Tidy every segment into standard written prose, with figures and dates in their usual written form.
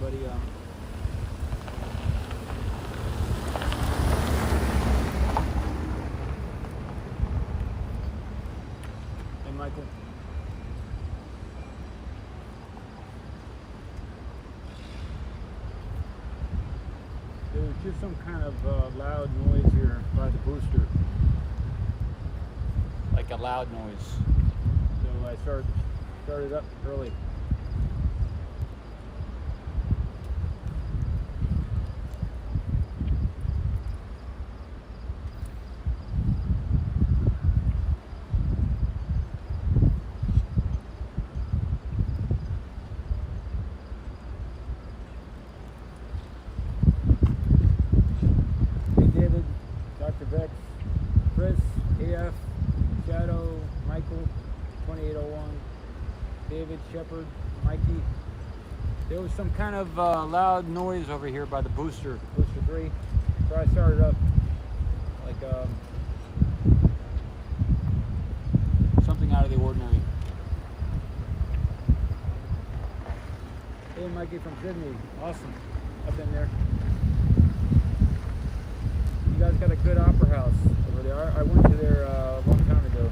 everybody. Hey, Michael. There was just some kind of loud noise here by the booster. Like a loud noise. So I started up early. Vex, Chris, AF, Shadow, Michael, 2801, David, Shepard, Mikey. There was some kind of loud noise over here by the booster 3. So I started up like something out of the ordinary. Hey, Mikey from Sydney. Awesome. I've been there. You guys got a good opera house over there. I went to there a long time ago,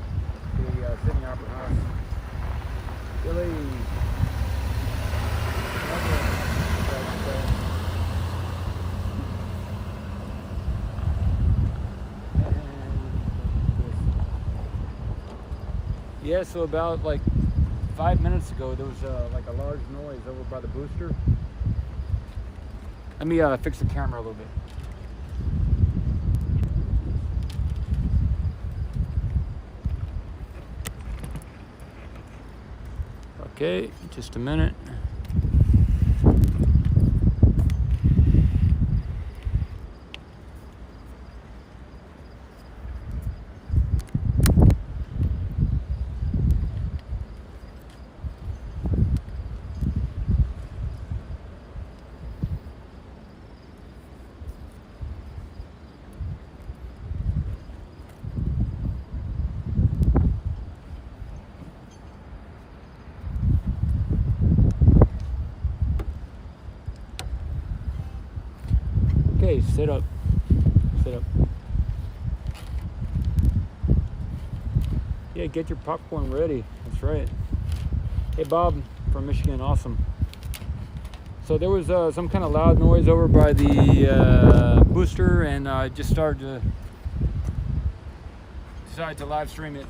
to the Sydney Opera House. Billy. Yeah, so about like 5 minutes ago, there was like a large noise over by the booster. Let me fix the camera a little bit. Okay, just a minute. Okay, sit up. Yeah, get your popcorn ready. That's right. Hey, Bob from Michigan, awesome. So there was some kind of loud noise over by the booster, and I just decided to live stream it.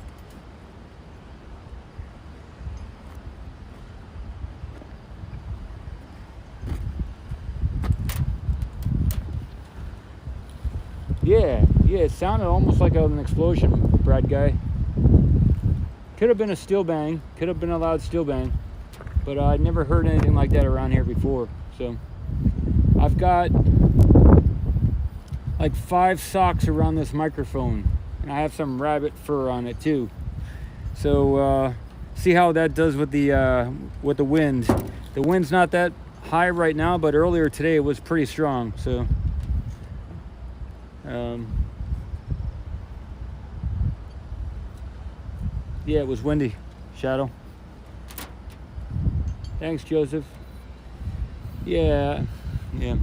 Yeah, it sounded almost like an explosion, Brad guy. Could have been a steel bang, could have been a loud steel bang, but I'd never heard anything like that around here before. So I've got like 5 socks around this microphone, and I have some rabbit fur on it too. So see how that does with the wind. The wind's not that high right now, but earlier today it was pretty strong. So yeah, it was windy. Shadow. Thanks, Joseph. Yeah. Let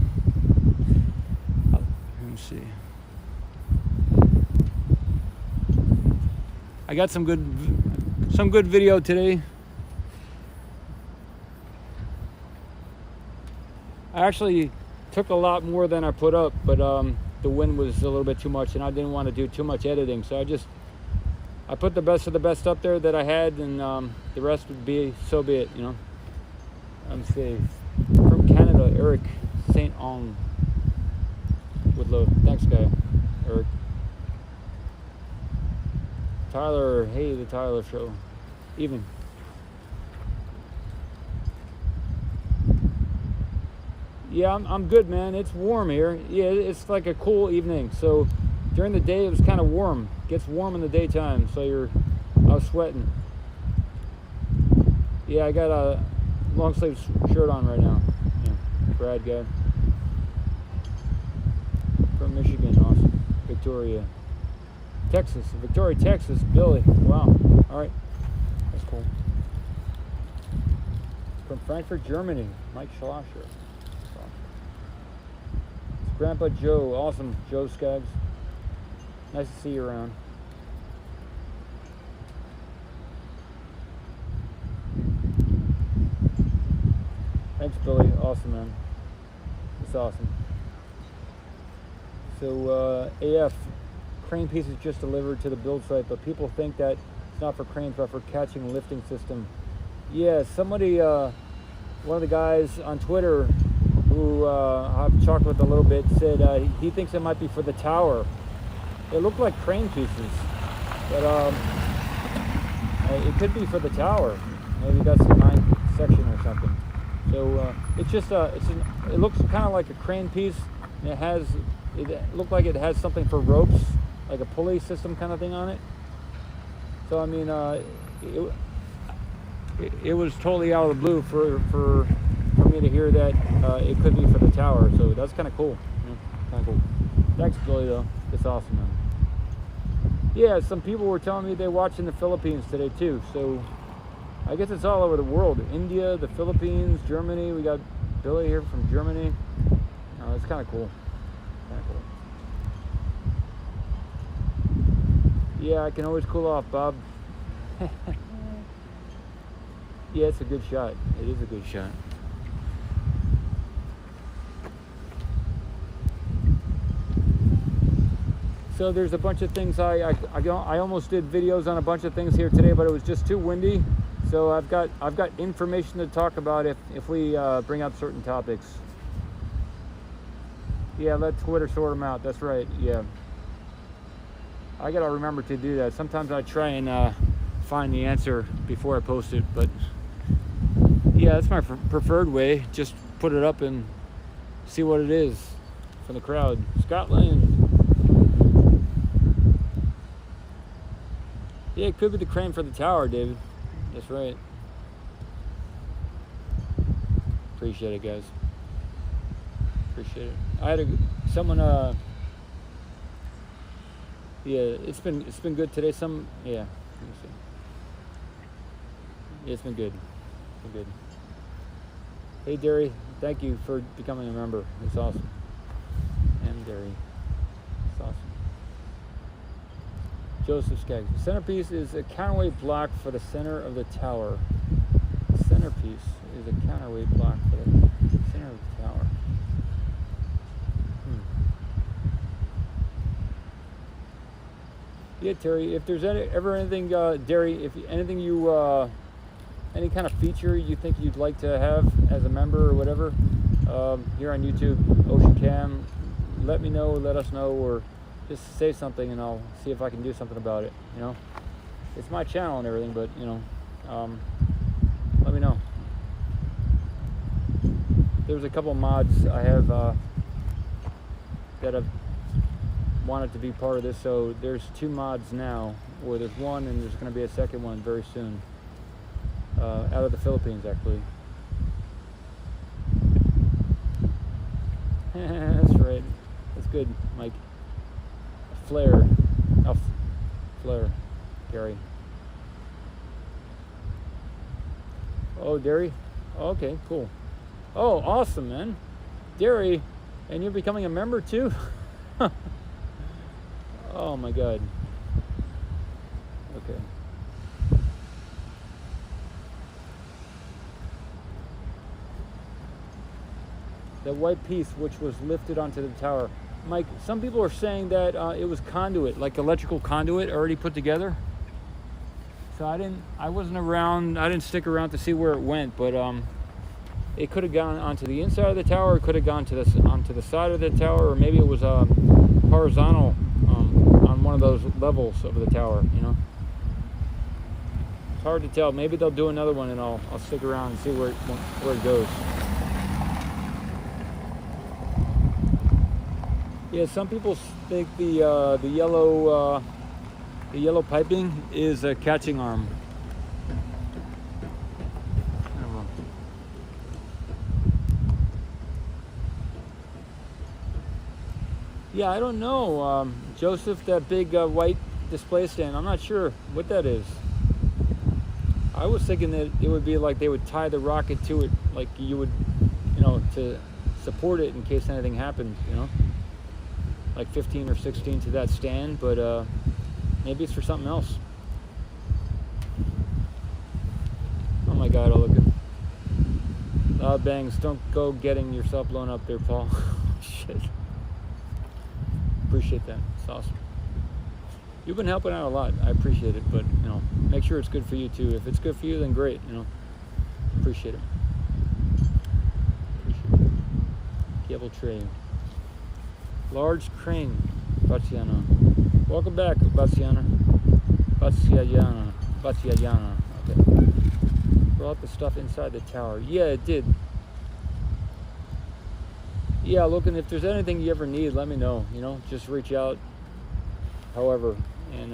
me see. I got some good video today. I actually took a lot more than I put up, but the wind was a little bit too much, and I didn't want to do too much editing, so I put the best of the best up there that I had, and the rest would be so be it, you know. I'm saying from Canada, Eric St. Ong with love. Thanks, guy, Eric. Tyler, hey, the Tyler show. Even. Yeah, I'm good, man. It's warm here. Yeah, it's like a cool evening. So during the day, it was kind of warm. It gets warm in the daytime, so I was sweating. Yeah, I got a long sleeve shirt on right now. Yeah, Brad guy. From Michigan, awesome. Victoria, Texas. Victoria, Texas. Billy. Wow. All right. That's cool. From Frankfurt, Germany. Mike Schlosser. Grandpa Joe. Awesome, Joe Skaggs. Nice to see you around. Thanks, Billy. Awesome, man. It's awesome. So, AF, crane pieces just delivered to the build site, but people think that it's not for cranes, but for catching and lifting system. Yeah, somebody, one of the guys on Twitter who I've talked with a little bit said he thinks it might be for the tower. They look like crane pieces, but it could be for the tower. Maybe that's the 9th section or something. So it's just it looks kind of like a crane piece, and it looked like it has something for ropes, like a pulley system kind of thing on it. So I mean, it was totally out of the blue for me to hear that it could be for the tower. So that's kind of cool. Kind of cool. Thanks, Billy, though. It's awesome, man. Yeah, some people were telling me they watched in the Philippines today too. So I guess it's all over the world. India, the Philippines, Germany. We got Billy here from Germany. It's kind of cool. Yeah, I can always cool off, Bob. Yeah, it's a good shot. It is a good shot. So there's a bunch of things I almost did videos on a bunch of things here today, but it was just too windy. So I've got information to talk about if we bring up certain topics. Yeah, let Twitter sort them out. That's right. Yeah, I gotta remember to do that. Sometimes I try and find the answer before I post it, but yeah, that's my preferred way. Just put it up and see what it is from the crowd. Scotland. Yeah, it could be the crane for the tower, David. That's right. Appreciate it, guys. Appreciate it. I had someone. Yeah, it's been good today. Yeah. Let me see. Yeah, it's been good. Hey, Derry. Thank you for becoming a member. It's awesome. And Derry. It's awesome. Joseph Skaggs. The centerpiece is a counterweight block for the center of the tower. The centerpiece is a counterweight block for the center of the tower. Yeah, Terry, if there's ever anything, Derry, if anything any kind of feature you think you'd like to have as a member or whatever, here on YouTube, Ocean Cam, let me know, let us know, or just say something and I'll see if I can do something about it, It's my channel and everything, but, let me know. There's a couple mods I have that I've wanted to be part of this, so there's 2 mods now, or there's one and there's going to be a second one very soon, out of the Philippines, actually. That's right. That's good, Mike. Flare. Oh, Flare. Gary. Oh, Derry? Oh, okay, cool. Oh, awesome, man. Derry, and you're becoming a member too? Oh my God. Okay. The white piece which was lifted onto the tower. Mike, some people are saying that it was conduit, like electrical conduit already put together. So I wasn't around, I didn't stick around to see where it went, but it could have gone onto the inside of the tower, it could have gone onto the side of the tower, or maybe it was horizontal on one of those levels of the tower, It's hard to tell. Maybe they'll do another one and I'll stick around and see where it goes. Yeah, some people think the yellow piping is a catching arm. I don't know. Yeah, I don't know, Joseph. That big white display stand. I'm not sure what that is. I was thinking that it would be like they would tie the rocket to it, like you would, to support it in case anything happens, you know, like 15 or 16 to that stand, but maybe it's for something else. Oh my God, oh look at loud bangs. Don't go getting yourself blown up there, Paul. Shit. Appreciate that. It's awesome. You've been helping out a lot. I appreciate it, but you know, make sure it's good for you too. If it's good for you, then great. You know, appreciate it. Cable tray. Large crane. Batsiana. Welcome back, Batsiana. Batsiana. Okay. Brought the stuff inside the tower. Yeah, it did. Yeah, look, and if there's anything you ever need, let me know. You know, just reach out. However, and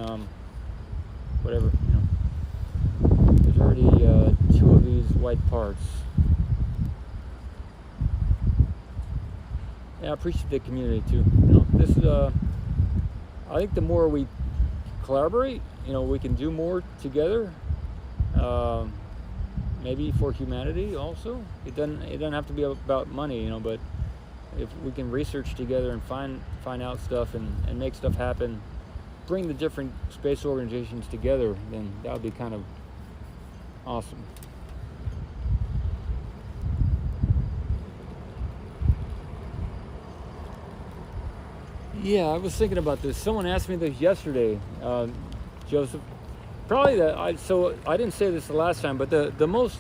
whatever. You know, there's already 2 of these white parts. Yeah, I appreciate the community too. You know, this is I think the more we collaborate, you know, we can do more together. Maybe for humanity also. It doesn't have to be about money, you know, but if we can research together and find out stuff and make stuff happen, bring the different space organizations together, then that would be kind of awesome. Yeah, I was thinking about this. Someone asked me this yesterday, Joseph. Probably so I didn't say this the last time, but the most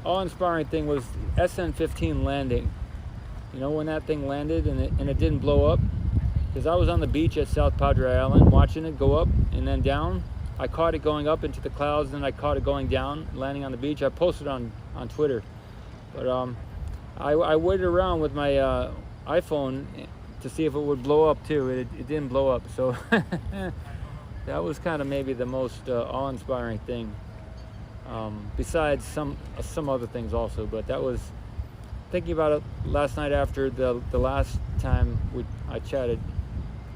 awe-inspiring thing was SN-15 landing. You know, when that thing landed and it didn't blow up, because I was on the beach at South Padre Island watching it go up and then down. I caught it going up into the clouds, and I caught it going down, landing on the beach. I posted on Twitter, but I waited around with my iPhone to see if it would blow up too. It didn't blow up, so that was kind of maybe the most awe-inspiring thing. Besides some other things also, but that was thinking about it last night after the last time I chatted,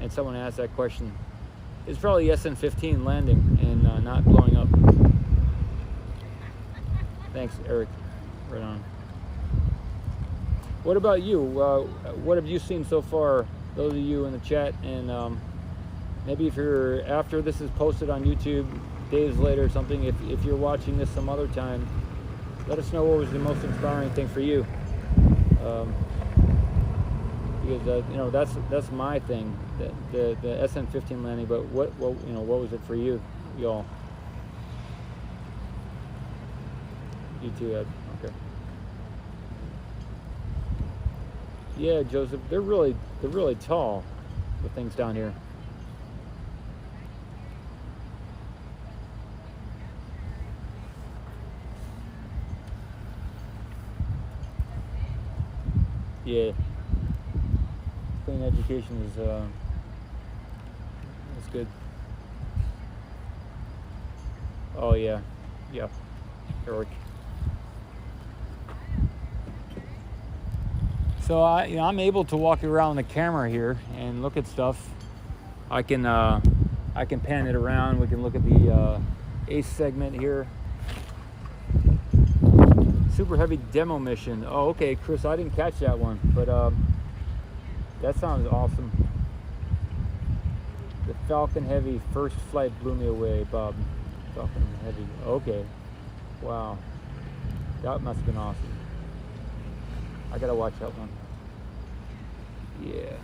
and someone asked that question. It's probably SN-15 landing and not blowing up. Thanks, Eric. Right on. What about you? What have you seen so far, those of you in the chat? And maybe if you're, after this is posted on YouTube, days later or something, if you're watching this some other time, let us know what was the most inspiring thing for you. Because you know, that's my thing, the SN-15 landing. But what you know, what was it for you, y'all? You too, Ed. Okay. Yeah, Joseph, they're really tall, the things down here. Yeah. Clean education is good. Oh yeah, Eric. So I'm able to walk around the camera here and look at stuff. I can pan it around. We can look at the ACE segment here. Super heavy demo mission. Oh, okay, Chris, I didn't catch that one, but that sounds awesome. The Falcon Heavy first flight blew me away, Bob. Falcon Heavy. Okay. Wow. That must have been awesome. I gotta watch that one. Yeah.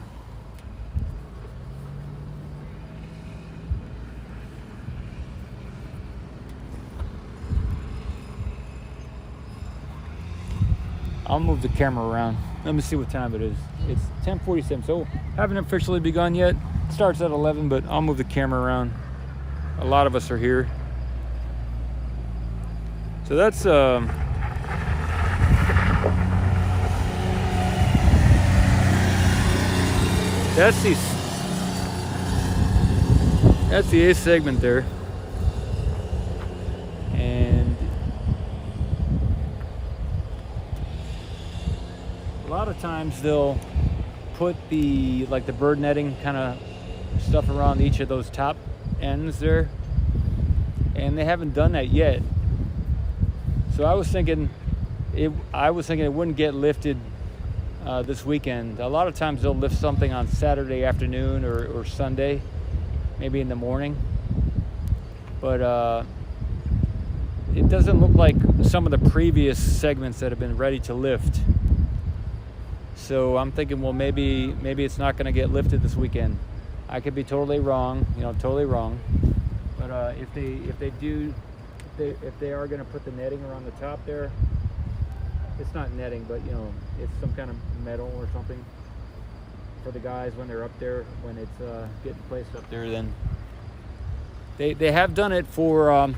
I'll move the camera around. Let me see what time it is. It's 10:47, so haven't officially begun yet. It starts at 11, but I'll move the camera around. A lot of us are here. So that's the ACE segment there. And a lot of times they'll put the bird netting kind of stuff around each of those top ends there, and they haven't done that yet. So I was thinking it wouldn't get lifted this weekend. A lot of times they'll lift something on Saturday afternoon or Sunday, maybe in the morning. But it doesn't look like some of the previous segments that have been ready to lift. So I'm thinking, well, maybe it's not going to get lifted this weekend. I could be totally wrong, totally wrong. But if they are going to put the netting around the top there, it's not netting, but it's some kind of metal or something for the guys when they're up there, when it's getting placed up there. Then they have done it for.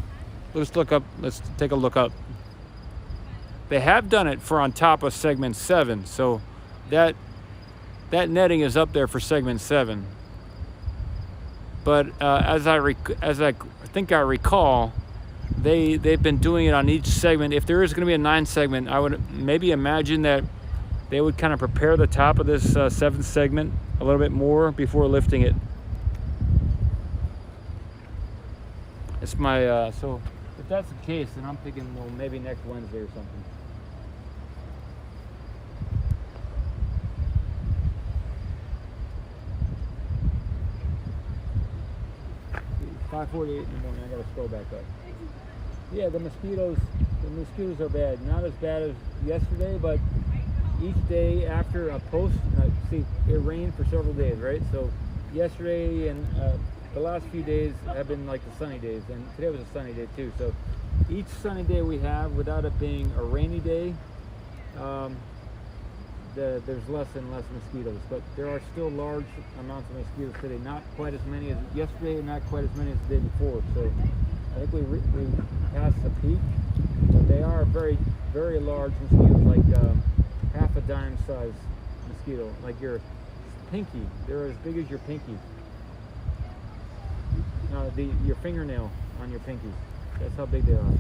Let's take a look up. They have done it for on top of segment 7, so that netting is up there for segment 7. But as I think I recall, they've been doing it on each segment. If there is going to be a 9 segment, I would maybe imagine that they would kind of prepare the top of this 7th segment a little bit more before lifting it. It's my so if that's the case, then I'm thinking, well, maybe next Wednesday or something. It's 5:48 in the morning. I gotta scroll back up. Yeah, the mosquitoes are bad. Not as bad as yesterday, but each day after a post, see, it rained for several days, right? So yesterday and the last few days have been like the sunny days, and today was a sunny day too. So each sunny day we have, without it being a rainy day, there's less and less mosquitoes. But there are still large amounts of mosquitoes today. Not quite as many as yesterday, and not quite as many as the day before. So I think we passed the peak, but they are very, very large mosquitoes, like half a dime size mosquito, like your pinky. They're as big as your pinky. No, your fingernail on your pinky. That's how big they are.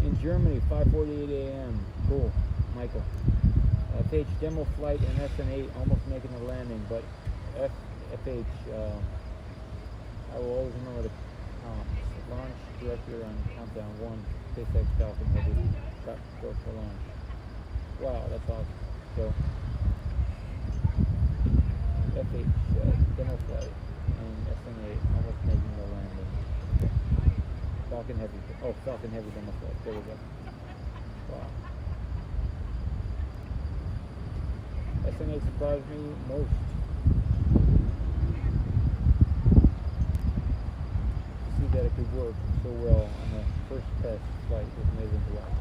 In Germany, 5:48 a.m. Cool, Michael. FH demo flight and SN8 almost making a landing, but FH, I will always remember the launch director on countdown 1, SpaceX Falcon Heavy, got built for launch. Wow, that's awesome. So, FH demo flight and SN8 almost making a landing. Falcon Heavy demo flight. There we go. Wow. SN8 surprised me most. To see that it could work so well on the first test flight was amazing to watch.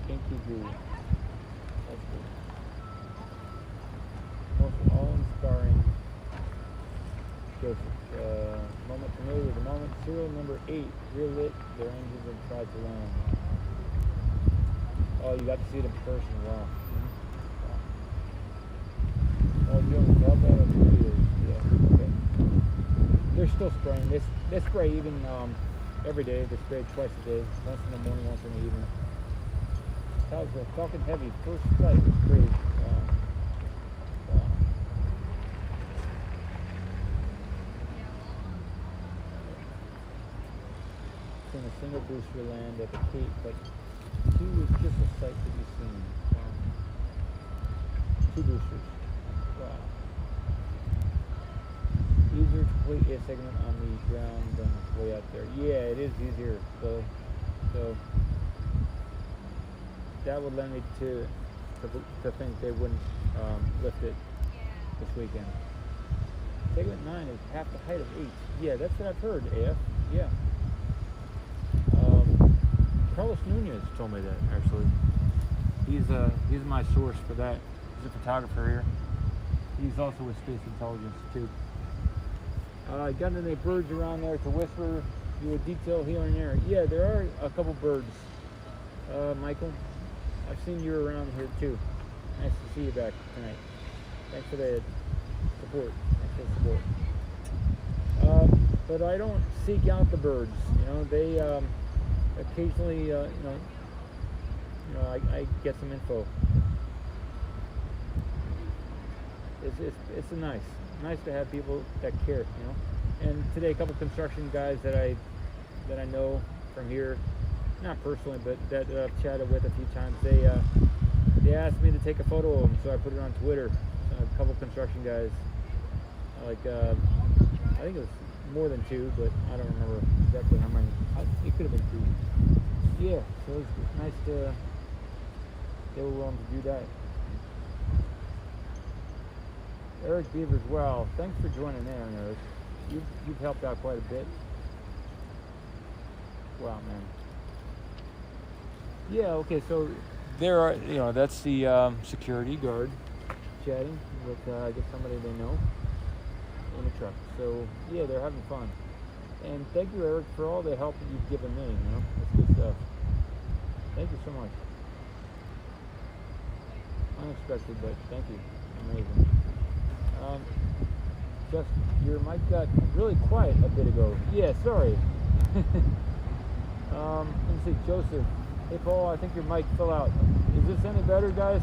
Pinky goo. That's good. Most awe-inspiring Joseph. Moment familiar with the moment. Serial number 8. Real lit. Their engines have tried to land. Oh, you got to see it in person. Wow. Oh, you don't tell that over videos. Yeah. Okay. They're still spraying. They spray even every day. They spray twice a day. Once in the morning, once in the evening. That was a Falcon Heavy first flight was great. Seen a single booster land at the Cape, but 2 was just a sight to be seen. 2 boosters. Wow. Easier to complete a segment on the ground than way out there. Yeah, it is easier. So that would lend me to think they wouldn't lift it this weekend. Segment 9 is half the height of 8. Yeah, that's what I've heard, AF. Yeah. Carlos Nunez told me that, actually. He's my source for that. He's a photographer here. He's also with Space Intelligence too. Got any birds around there to whisper you a detail here and there? Yeah, there are a couple birds. Michael, I've seen you around here too. Nice to see you back tonight. Thanks for the support. Thanks for the support. But I don't seek out the birds. They occasionally, I get some info. It's nice to have people that care, And today, a couple construction guys that I know from here, not personally, but that I've chatted with a few times, they asked me to take a photo of them, so I put it on Twitter. A couple construction guys, I think it was more than 2, but I don't remember exactly how many. It could have been 2. Yeah, so it was nice to, they were willing to do that. Eric Beavers, well, thanks for joining in, Eric. You've helped out quite a bit. Wow, man. Yeah, okay, so there are, that's the security guard chatting with, I guess, somebody they know in a truck. So, yeah, they're having fun. And thank you, Eric, for all the help that you've given me, That's good stuff. Thank you so much. Unexpected, but thank you. Amazing. Just, your mic got really quiet a bit ago. Yeah, sorry. Let me see, Joseph. Hey, Paul, I think your mic fell out. Is this any better, guys?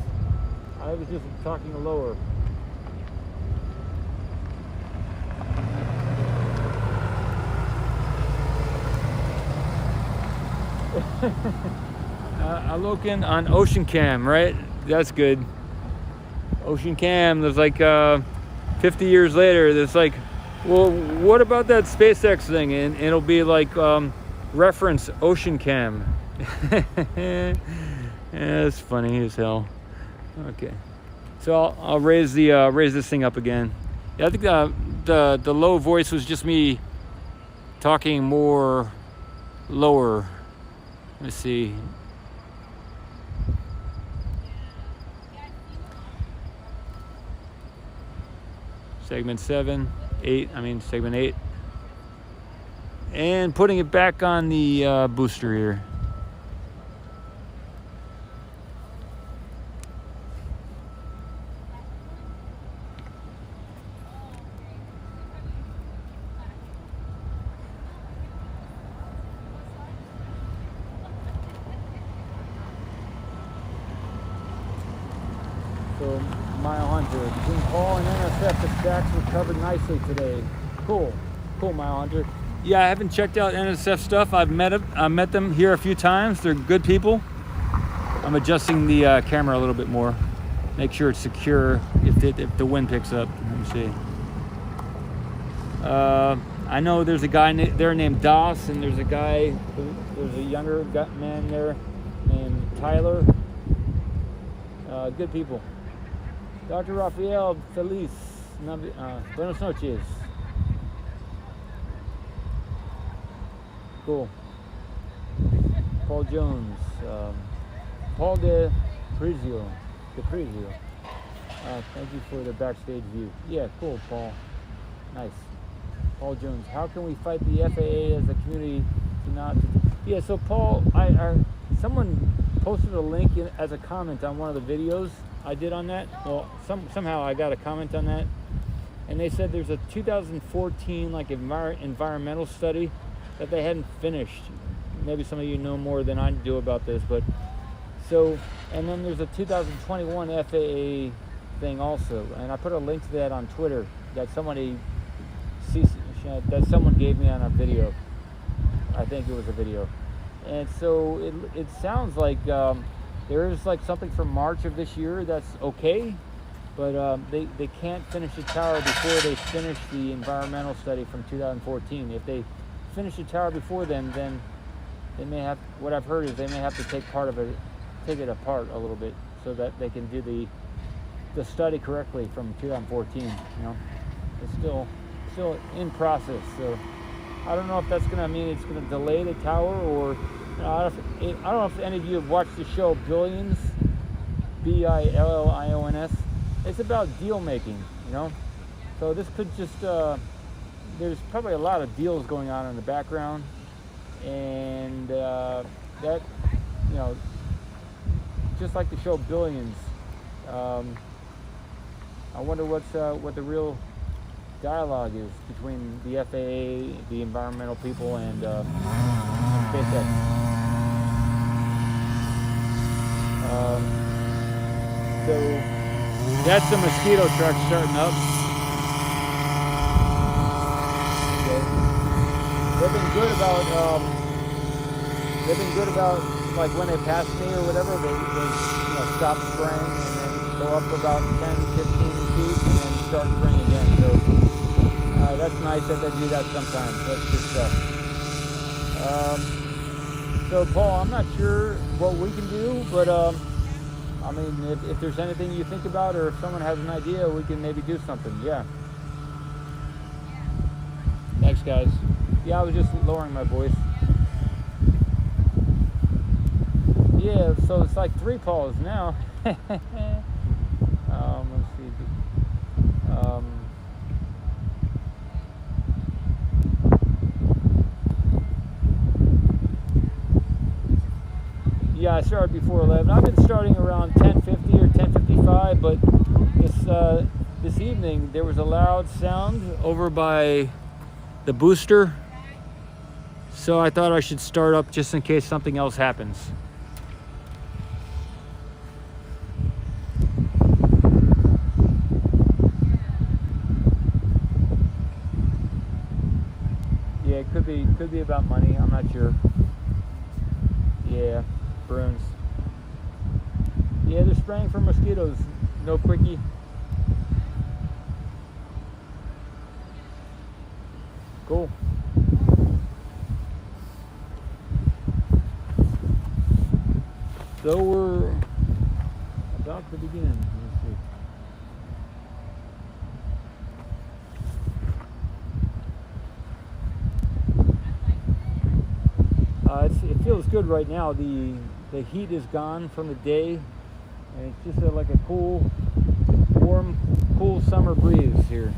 I was just talking lower. Alokin on Ocean Cam, right? That's good. Ocean Cam, there's like 50 years later, there's like, well, what about that SpaceX thing? And it'll be like reference Ocean Cam. Yeah, it's funny as hell. Okay, so I'll raise this thing up again. Yeah, I think the low voice was just me talking more lower. Let's see. Segment 8, and putting it back on the booster here. So, Mile Hunter, between Paul and NSF, the stacks were covered nicely today. Cool, Mile Hunter. Yeah, I haven't checked out NSF stuff. I met them here a few times. They're good people. I'm adjusting the camera a little bit more. Make sure it's secure if the wind picks up. Let me see. I know there's a guy there named Das, and there's a younger man there named Tyler. Good people. Dr. Rafael Feliz, buenas noches. Cool. Paul Jones, Paul De Prizio. Thank you for the backstage view. Yeah, cool, Paul. Nice. Paul Jones, how can we fight the FAA as a community to not? Yeah, so Paul, someone posted a link as a comment on one of the videos I did on that. Well, somehow I got a comment on that, and they said there's a 2014 environmental study that they hadn't finished. Maybe some of you know more than I do about this, but and then there's a 2021 FAA thing also, and I put a link to that on Twitter that someone gave me on a video. I think it was a video, and so it sounds like there is like something from March of this year that's okay, but they can't finish the tower before they finish the environmental study from 2014. If they finish the tower before then they may have. What I've heard is they may have to take it apart a little bit so that they can do the study correctly from 2014. It's still in process. So I don't know if that's gonna mean it's gonna delay the tower, or I don't know if any of you have watched the show Billions, Billions. It's about deal making, So this could just there's probably a lot of deals going on in the background, and that just like the show Billions. I wonder what the real dialogue is between the FAA, the environmental people, and SpaceX. So that's the mosquito truck starting up. Okay. They've been good about they've been good about, like, when they pass me or whatever, they stop spraying and then go up about 10, 15 feet and then start spraying again. So that's nice that they do that sometimes. That's good stuff. So Paul, I'm not sure what we can do, but I mean, if there's anything you think about, or if someone has an idea, we can maybe do something. Yeah. Thanks, guys. Yeah, I was just lowering my voice. Yeah, so it's like 3 Pauls now. Let's see. Yeah, I started before 11. I've been starting around 10:50 or 10:55, but this evening there was a loud sound over by the booster, so I thought I should start up just in case something else happens. Yeah, it could be about money. I'm not sure. Yeah. Bruins. Yeah, they're spraying for mosquitoes. No quickie. Cool. So we're about to begin. Let's see. It feels good right now. The heat is gone from the day, and it's just like a cool, warm, cool summer breeze here.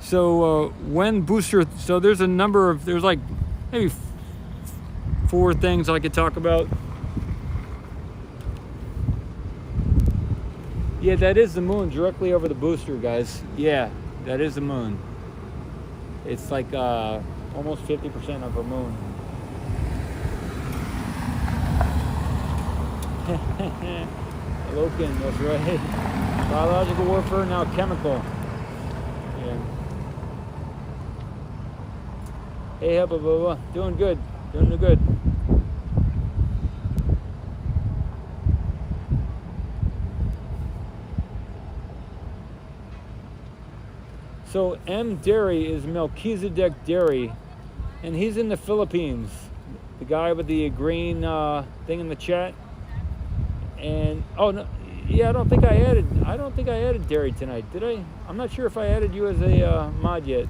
So when booster, so there's a number of, there's like maybe 4 things I could talk about. Yeah, that is the moon directly over the booster, guys. Yeah, that is the moon. It's like almost 50% of a moon. Loken, that's right. Biological warfare, now chemical. Yeah. Hey, hubba bubba. Doing good. Doing good. So M. Dairy is Melchizedek Dairy, and he's in the Philippines. The guy with the green thing in the chat. And oh no, yeah, I don't think I added Dairy tonight, did I? I'm not sure if I added you as a mod yet.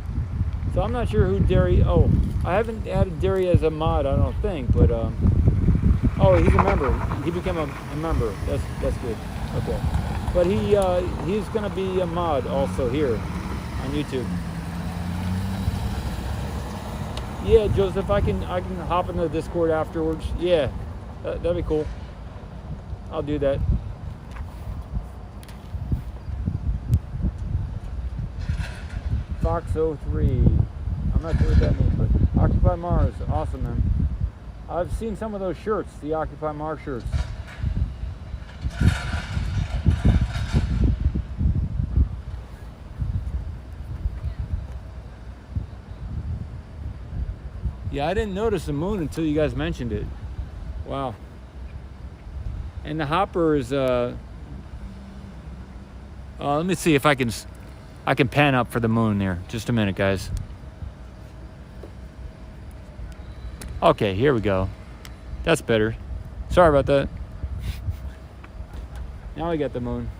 So I'm not sure who Dairy. Oh, I haven't added Dairy as a mod, I don't think. But oh, he's a member. He became a member. That's good. Okay. But he's gonna be a mod also here on YouTube. Yeah, Joseph, I can hop into the Discord afterwards. Yeah, that'd be cool. I'll do that. Fox 03. I'm not sure what that means, but Occupy Mars, awesome, man. I've seen some of those shirts, the Occupy Mars shirts. Yeah, I didn't notice the moon until you guys mentioned it. Wow. And the hopper is let me see if I can pan up for the moon there. Just a minute, guys. Okay, here we go. That's better. Sorry about that. Now we got the moon.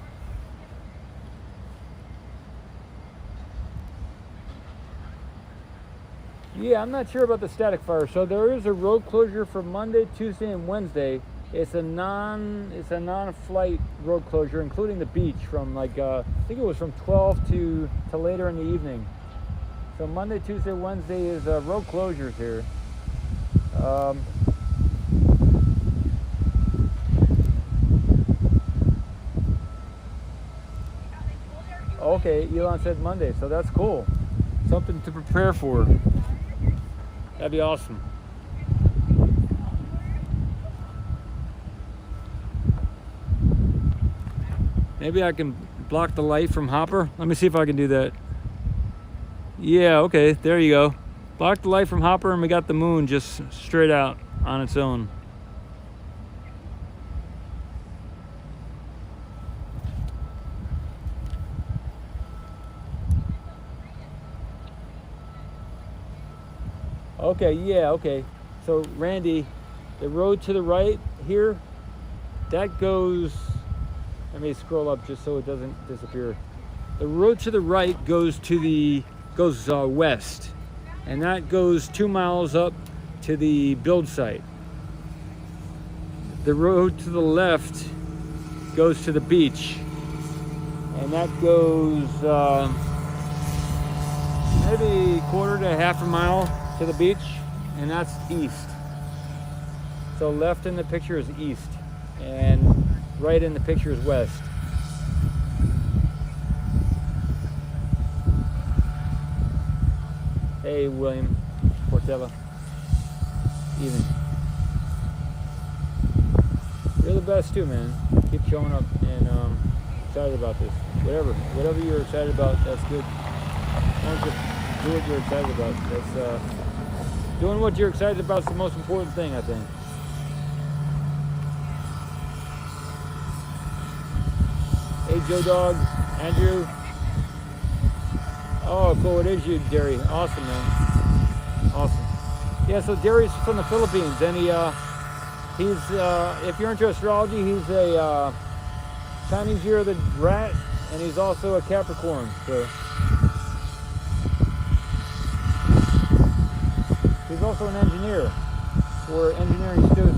Yeah, I'm not sure about the static fire. So there is a road closure for Monday, Tuesday, and Wednesday. It's a non-flight road closure, including the beach, from like I think it was from 12 to later in the evening. So Monday, Tuesday, Wednesday is road closures here. Okay, Elon said Monday, so that's cool. Something to prepare for. That'd be awesome. Maybe I can block the light from Hopper. Let me see if I can do that. Yeah, okay, there you go. Block the light from Hopper, and we got the moon just straight out on its own. Okay, yeah, okay. So Randy, the road to the right here, that goes, let me scroll up just so it doesn't disappear. The road to the right goes west, and that goes 2 miles up to the build site. The road to the left goes to the beach, and that goes maybe quarter to half a mile to the beach, and that's east. So left in the picture is east, and right in the picture is west. Hey, William Portella. Even. You're the best too, man. Keep showing up, and excited about this. Whatever you're excited about, that's good. Don't just do what you're excited about. That's doing what you're excited about is the most important thing, I think. Hey, Joe Dog, Andrew. Oh, cool. It is you, Derry. Awesome, man. Awesome. Yeah, so Derry's from the Philippines, and he's if you're into astrology, he's a Chinese year of the rat, and he's also a Capricorn. So he's also an engineer or engineering student.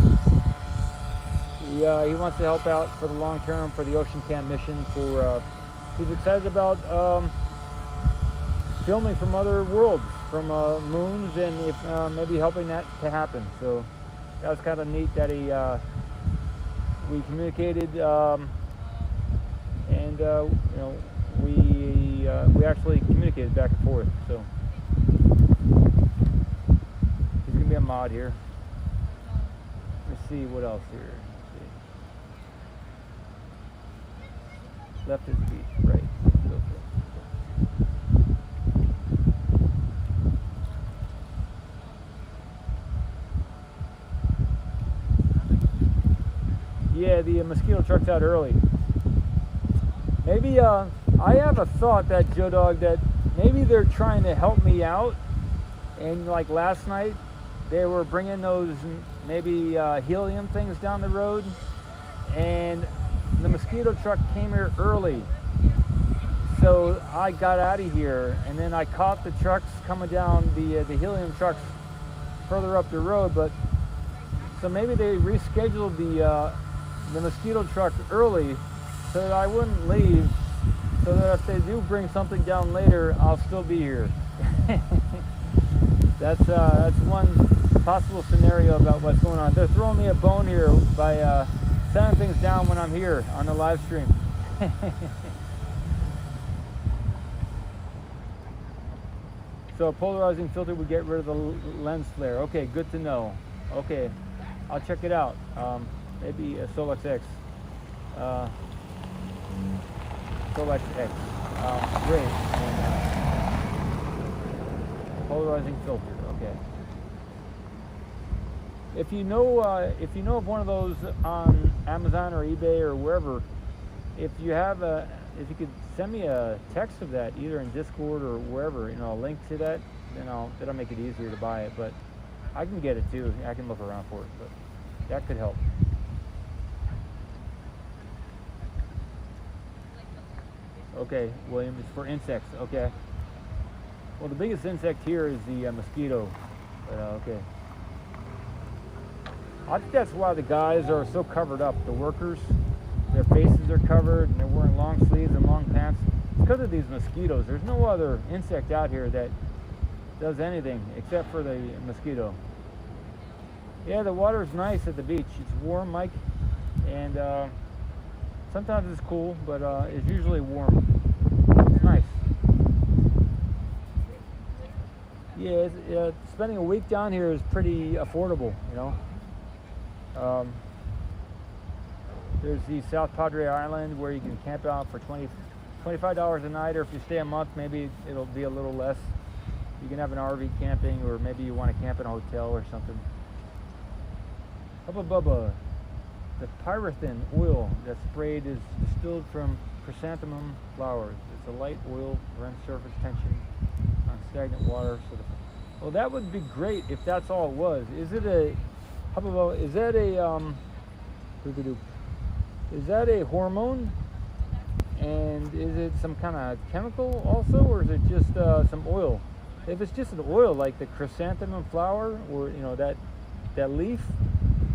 He wants to help out for the long term for the Ocean Cam mission. He's excited about filming from other worlds, from moons, and if, maybe helping that to happen. So that was kind of neat that we communicated, and we actually communicated back and forth. So he's gonna be a mod here. Let's see what else here. Left is beach, right. Yeah, the mosquito truck's out early. Maybe, I have a thought that, Joe Dog, that maybe they're trying to help me out. And like last night, they were bringing those maybe helium things down the road. And the mosquito truck came here early. So I got out of here, and then I caught the trucks coming down, the helium trucks further up the road. But so maybe they rescheduled the mosquito truck early so that I wouldn't leave, so that if they do bring something down later, I'll still be here. That's one possible scenario about what's going on. They're throwing me a bone here by sending things down when I'm here on the live stream. So a polarizing filter would get rid of the lens flare. Okay, good to know. Okay, I'll check it out. Maybe a Solex X. Solex X. Great. And, polarizing filter. Okay. If you know of one of those on Amazon or eBay or wherever, if you could send me a text of that, either in Discord or wherever, a link to that, then that'll make it easier to buy it. But I can get it too. I can look around for it, but that could help. Okay, William, it's for insects. Okay. Well, the biggest insect here is the mosquito. But okay. I think that's why the guys are so covered up. The workers, their faces are covered, and they're wearing long sleeves and long pants. It's because of these mosquitoes. There's no other insect out here that does anything except for the mosquito. Yeah, the water is nice at the beach. It's warm, Mike, and sometimes it's cool, but it's usually warm. It's nice. Yeah, spending a week down here is pretty affordable, There's the South Padre Island where you can camp out for $25 a night, or if you stay a month, maybe it'll be a little less. You can have an RV camping, or maybe you want to camp in a hotel or something. Hubba Bubba. The pyrethin oil that's sprayed is distilled from chrysanthemum flowers. It's a light oil, prevents surface tension on stagnant water. Well, that would be great if that's all it was. Is it a Hubba Bubba? Is that a Is that a hormone? And is it some kind of chemical also, or is it just some oil? If it's just an oil like the chrysanthemum flower, or that leaf,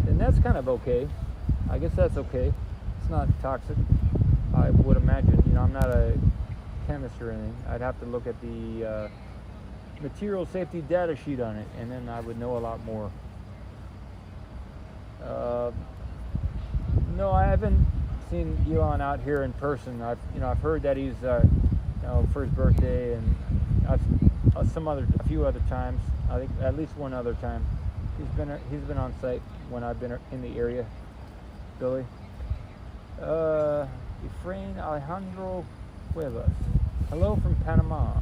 then that's kind of okay. I guess that's okay. It's not toxic, I would imagine. I'm not a chemist or anything. I'd have to look at the material safety data sheet on it, and then I would know a lot more. No, I haven't seen Elon out here in person. I've heard that he's for his birthday, and a few other times. I think at least one other time he's been on site when I've been in the area. Billy, Efrain Alejandro Cuevas. Hello from Panama.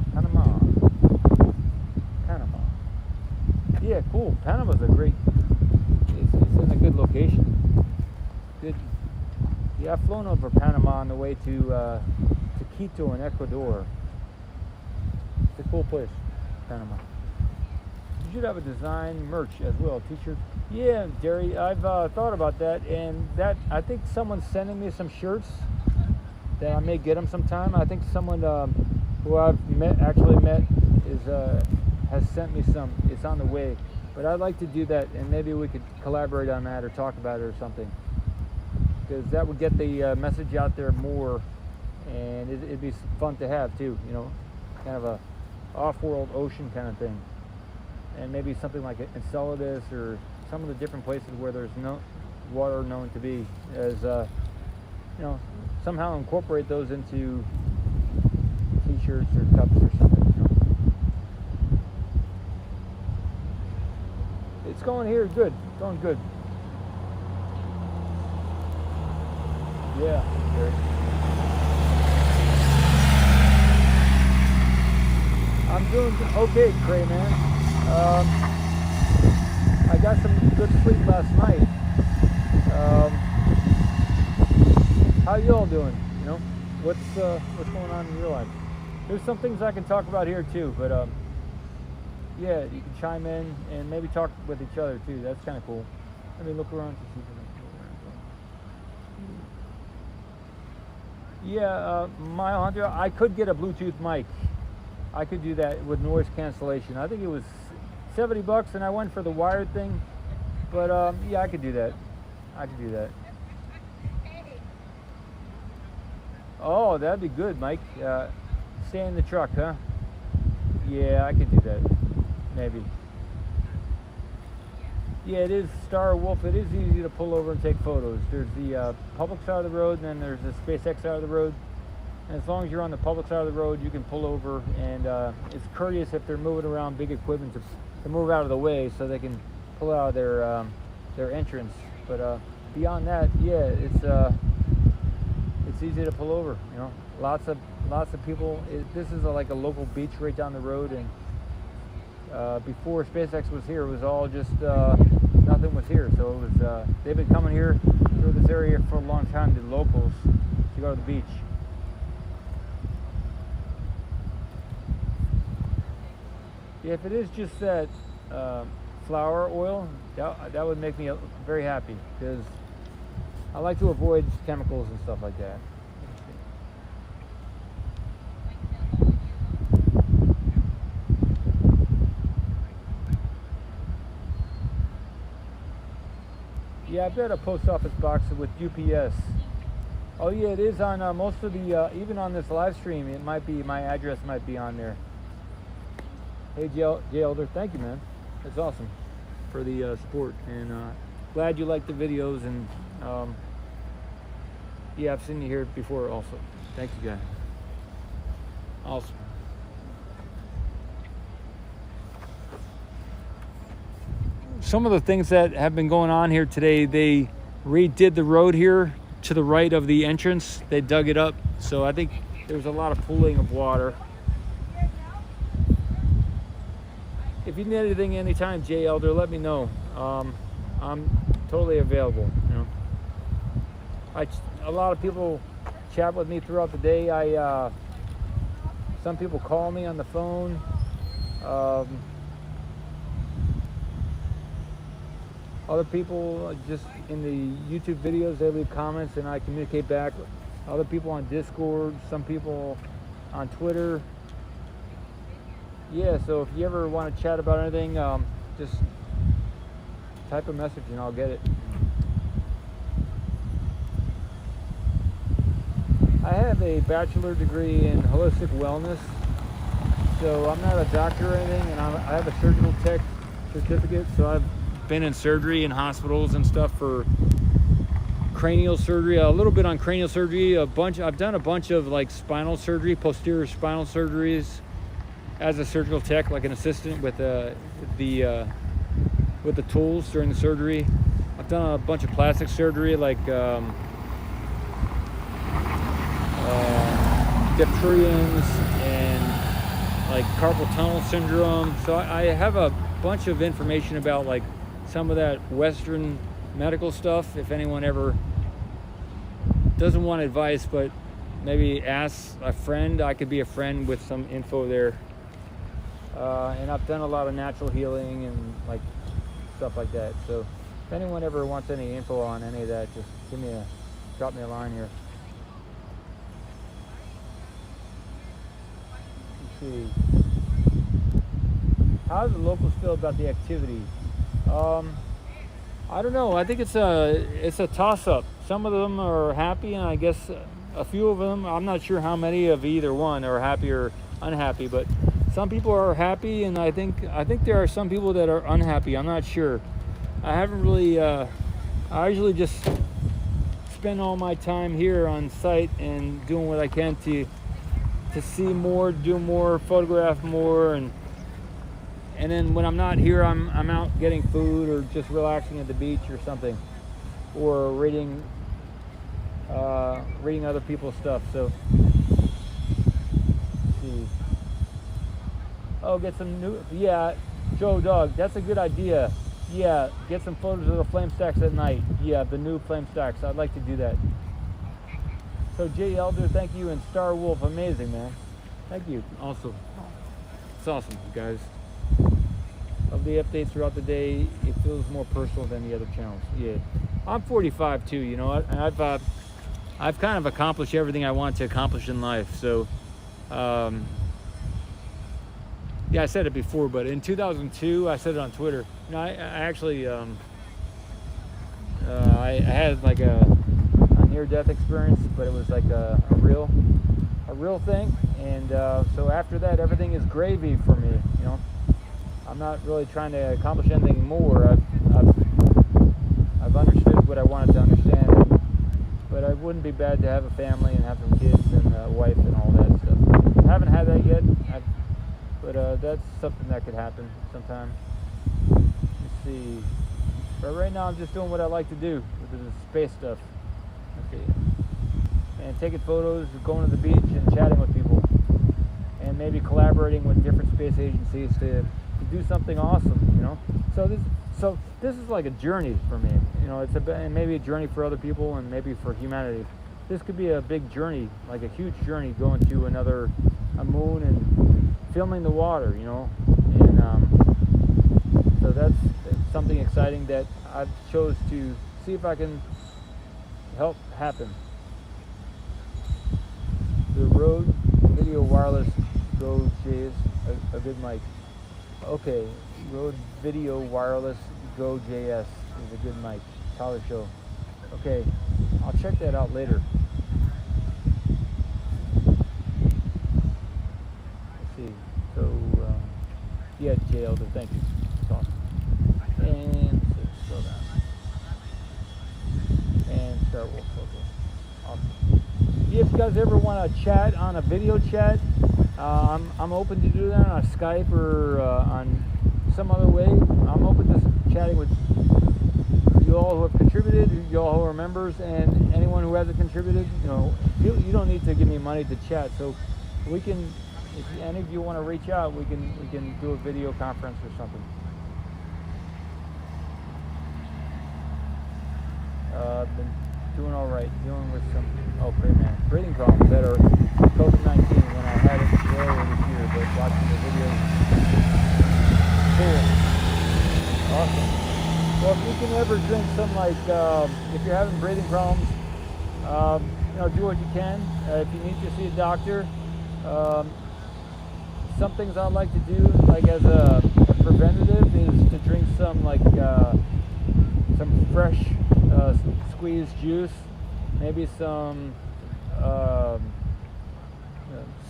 Yeah, cool. Panama's a great. It's in a good location. Good. Yeah, I've flown over Panama on the way to Quito in Ecuador. It's a cool place, Panama. You should have a design merch as well, t-shirt. Yeah, Jerry, I've thought about that, and I think someone's sending me some shirts that I may get them sometime. I think someone who I've actually met has sent me some. It's on the way, but I'd like to do that, and maybe we could collaborate on that or talk about it or something, because that would get the message out there more, and it'd be fun to have too. Kind of a off-world ocean kind of thing, and maybe something like Enceladus or some of the different places where there's no water known to be, as somehow incorporate those into t-shirts or cups or something. It's going here good. Going good. Yeah. Great. I'm doing okay, Cray, man. I got some good sleep last night. How you all doing? What's going on in your life? There's some things I can talk about here too, but yeah, you can chime in and maybe talk with each other too. That's kind of cool. Let me look around to see if yeah, Mile Hunter, I could get a Bluetooth mic. I could do that with noise cancellation. I think it was $70, and I went for the wired thing. But yeah, I could do that. Oh, that'd be good, Mike. Stay in the truck, huh? Yeah, I could do that. Maybe. Yeah, it is Star Wolf. It is easy to pull over and take photos. There's the public side of the road, and then there's the SpaceX side of the road. And as long as you're on the public side of the road, you can pull over, and it's courteous if they're moving around big equipment to move out of the way so they can pull out of their entrance. But beyond that, yeah, it's easy to pull over. Lots of people. This is like a local beach right down the road, and before SpaceX was here, it was all just nothing was here. So it was they've been coming here through this area for a long time, the locals, to go to the beach. Yeah, if it is just that flower oil, that would make me very happy, because I like to avoid chemicals and stuff like that. Yeah, I bet a post office box with UPS. Oh yeah, it is on most of the, even on this live stream, it might be, my address might be on there. Hey Jay Elder, thank you, man. That's awesome for the support, and glad you like the videos, and yeah, I've seen you here before also. Thank you, guys. Awesome. Some of the things that have been going on here today, they redid the road here to the right of the entrance. They dug it up, so I think there's a lot of pooling of water. If you need anything anytime, Jay Elder, let me know. I'm totally available. You know, a lot of people chat with me throughout the day. Some people call me on the phone. Other people just in the YouTube videos, they leave comments and I communicate back. Other people on Discord, some people on Twitter. Yeah, so if you ever want to chat about anything, just type a message and I'll get it. I have a bachelor degree in holistic wellness, so I'm not a doctor or anything, and I have a surgical tech certificate, so I've been in surgery in hospitals and stuff for cranial surgery, a little bit on cranial surgery, I've done a bunch of like spinal surgery, posterior spinal surgeries as a surgical tech, like an assistant with the tools during the surgery. I've done a bunch of plastic surgery, like diphtherians and like carpal tunnel syndrome. So I have a bunch of information about like some of that Western medical stuff. If anyone ever doesn't want advice, but maybe ask a friend, I could be a friend with some info there. And I've done a lot of natural healing and like stuff like that. So if anyone ever wants any info on any of that, just drop me a line here. Let's see. How do the locals feel about the activity? I don't know. I think it's a toss-up. Some of them are happy, and I guess a few of them, I'm not sure how many of either one are happy or unhappy, but some people are happy, and I think there are some people that are unhappy. I'm not sure. I haven't really. I usually just spend all my time here on site and doing what I can to see more, do more, photograph more, and then when I'm not here, I'm out getting food or just relaxing at the beach or something, or reading other people's stuff. So, let's see. Oh, get some new. Yeah, Joe Dog, that's a good idea. Yeah, get some photos of the flame stacks at night. Yeah, the new flame stacks. I'd like to do that. So Jay Elder, thank you, and Star Wolf, amazing, man. Thank you. Also, it's awesome, you guys. Of the updates throughout the day, it feels more personal than the other channels. Yeah, I'm 45 too, you know, and I've kind of accomplished everything I want to accomplish in life. So, yeah, I said it before, but in 2002, I said it on Twitter. You know, I actually, I had like a near-death experience, but it was like a real thing. And so after that, everything is gravy for me. You know, I'm not really trying to accomplish anything more. I've understood what I wanted to understand, but it wouldn't be bad to have a family and have some kids and a wife and all that stuff. I haven't had that yet, but that's something that could happen sometime. Let's see. But right now, I'm just doing what I like to do with the space stuff. Okay. And taking photos, going to the beach, and chatting with people, and maybe collaborating with different space agencies to do something awesome, you know. So this is like a journey for me, you know. It's maybe a journey for other people, and maybe for humanity. This could be a big journey, like a huge journey, going to a moon and filming the water, you know. And so that's something exciting that I've chose to see if I can help happen. The Rode Video Wireless Go J is a good mic. Okay, Rode Video Wireless Go JS is a good mic. Tyler Show. Okay, I'll check that out later. Let's see. So, yeah, J Elder, thank you. That's awesome. And slow down. And Star Wolf. Okay. Awesome. If you guys ever want to chat on a video chat, I'm open to do that on Skype or on some other way. I'm open to chatting with you you all who have contributed, you all who are members, and anyone who hasn't contributed. You don't need to give me money to chat. So we can, if any of you want to reach out, we can do a video conference or something. Been doing all right, dealing with some breathing problems that are COVID-19 when I had it earlier this year, but watching the videos. Cool. Awesome. Well, if you can ever drink some, if you're having breathing problems, do what you can. If you need to see a doctor, some things I like to do, like as a preventative, is to drink some fresh squeezed juice, maybe some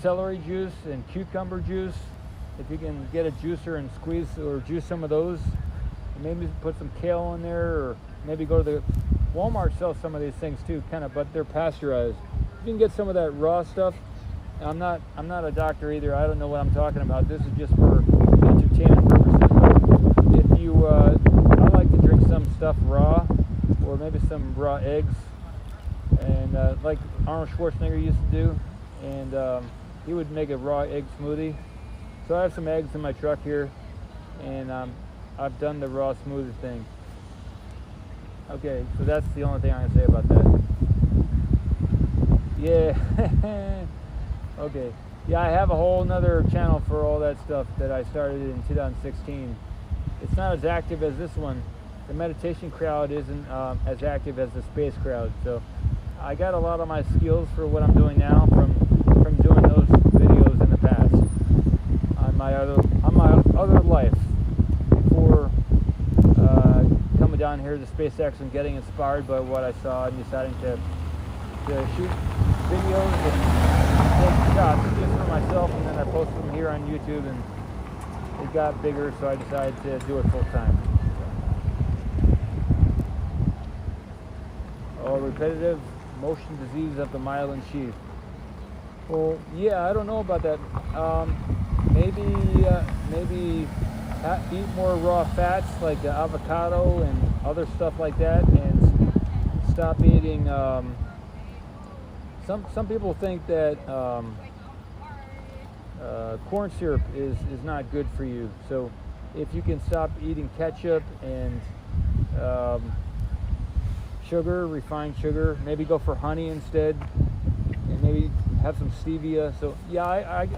celery juice and cucumber juice. If you can get a juicer and squeeze or juice some of those, maybe put some kale in there, or maybe go to the Walmart sells some of these things too, but they're pasteurized. You can get some of that raw stuff. I'm not a doctor either. I don't know what I'm talking about. This is just for entertainment purposes. But if you, I like to drink some stuff raw, or maybe some raw eggs, and like Arnold Schwarzenegger used to do, and he would make a raw egg smoothie. So I have some eggs in my truck here, and I've done the raw smoothie thing. Okay, so that's the only thing I'm gonna say about that. Yeah. Okay. Yeah, I have a whole nother channel for all that stuff that I started in 2016. It's not as active as this one. The meditation crowd isn't as active as the space crowd. So I got a lot of my skills for what I'm doing now from doing those videos in the past on my other life before coming down here to SpaceX and getting inspired by what I saw and deciding to shoot videos and take shots just for myself, and then I posted them here on YouTube, and it got bigger, so I decided to do it full time. Repetitive motion disease of the myelin sheath. Well, yeah, I don't know about that. Maybe eat more raw fats like avocado and other stuff like that, and stop eating. Some people think that corn syrup is not good for you. So if you can stop eating ketchup and sugar, refined sugar, maybe go for honey instead, and maybe have some stevia. So yeah,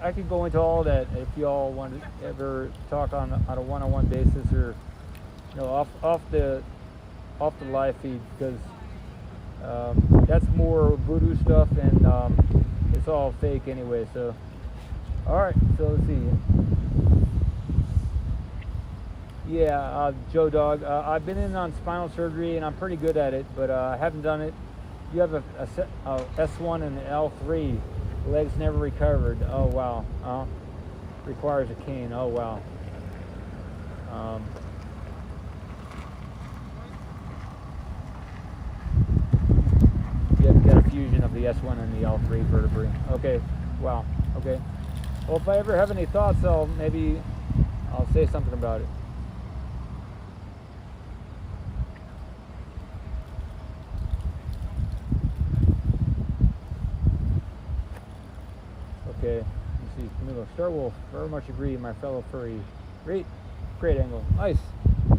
I could go into all that if you all want to ever talk on a one-on-one basis, or off the live feed, because that's more voodoo stuff, and it's all fake anyway. So all right, so let's see. Yeah, Joe Dog. I've been in on spinal surgery, and I'm pretty good at it, but I haven't done it. You have a S1 and an L3. Legs never recovered. Oh wow. Requires a cane. Oh wow. You have got a fusion of the S1 and the L3 vertebrae. Okay. Wow. Okay. Well, if I ever have any thoughts, I'll say something about it. Okay, let's see. Camilo, Star Wolf, very much agree, my fellow furry. Great angle. Nice.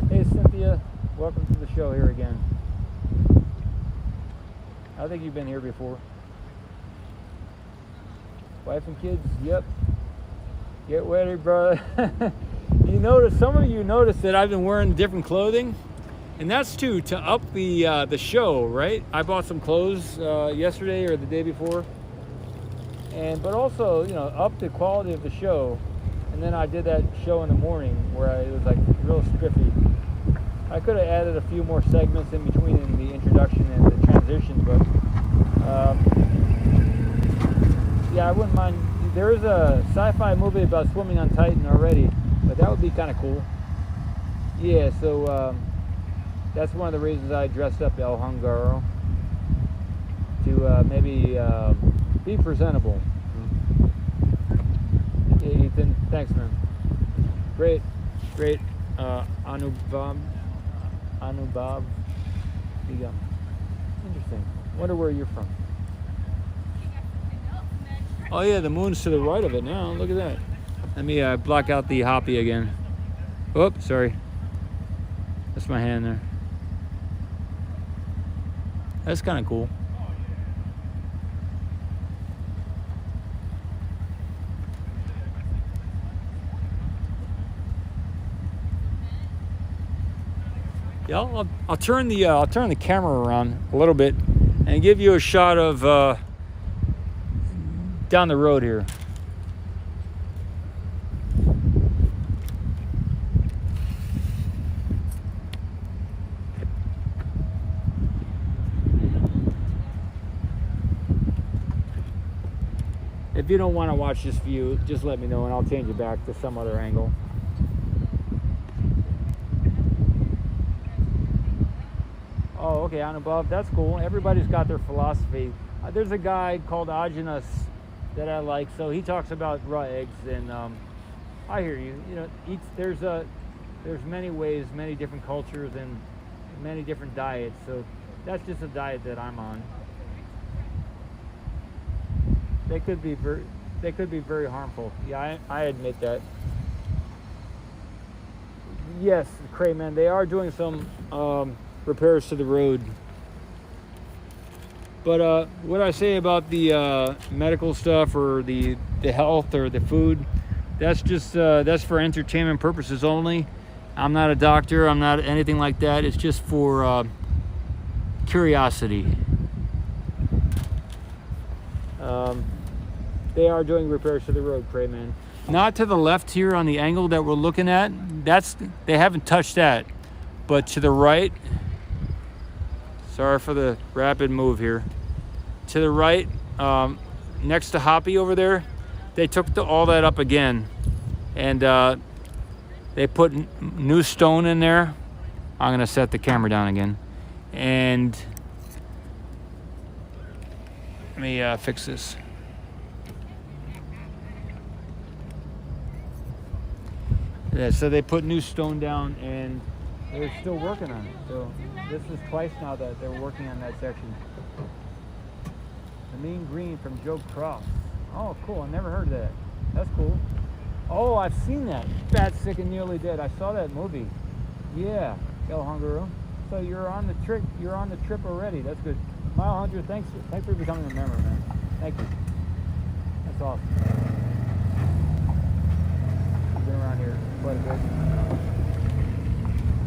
Hey, Cynthia, welcome to the show here again. I think you've been here before. Wife and kids, yep. Get ready, brother. Some of you noticed that I've been wearing different clothing, and that's to up the show, right? I bought some clothes yesterday or the day before. But also, up the quality of the show. And then I did that show in the morning where it was like real spiffy. I could have added a few more segments in between in the introduction and the transition, but yeah, I wouldn't mind. There is a sci-fi movie about swimming on Titan already, but that would be kind of cool. Yeah, so that's one of the reasons I dressed up El Hungaro, to maybe be presentable. Hey, Ethan, thanks, man. Great. Anubab. There you go. Interesting. Wonder where you're from. Oh yeah, the moon's to the right of it now. Look at that. Let me block out the hoppy again. Oh, sorry. That's my hand there. That's kind of cool. Yeah, I'll turn the camera around a little bit and give you a shot of down the road here. If you don't want to watch this view, just let me know and I'll change it back to some other angle. Oh, okay, on above, that's cool. Everybody's got their philosophy. There's a guy called Ajanas that I like, so he talks about raw eggs, and I hear you. You know, there's many ways, many different cultures, and many different diets. So that's just a diet that I'm on. They could be very harmful. Yeah, I admit that. Yes, Crayman, they are doing some repairs to the road. But what I say about the medical stuff or the health or the food, that's just that's for entertainment purposes only. I'm not a doctor. I'm not anything like that. It's just for curiosity. They are doing repairs to the road, Crayman. Not to the left here on the angle that we're looking at. They haven't touched that. But to the right, sorry for the rapid move here. To the right, next to Hoppy over there, they took all that up again. And they put new stone in there. I'm gonna set the camera down again. And let me fix this. Yeah, so they put new stone down and they're still working on it. So this is twice now that they're working on that section. The Mean Green from Joe Cross. Oh, cool. I never heard of that. That's cool. Oh, I've seen that. Fat, Sick, and Nearly Dead. I saw that movie. Yeah, El Hungaro. So you're on the trip. You're on the trip already. That's good. Mile Hunter, thanks for becoming a member, man. Thank you. That's awesome. You've been around here quite a bit.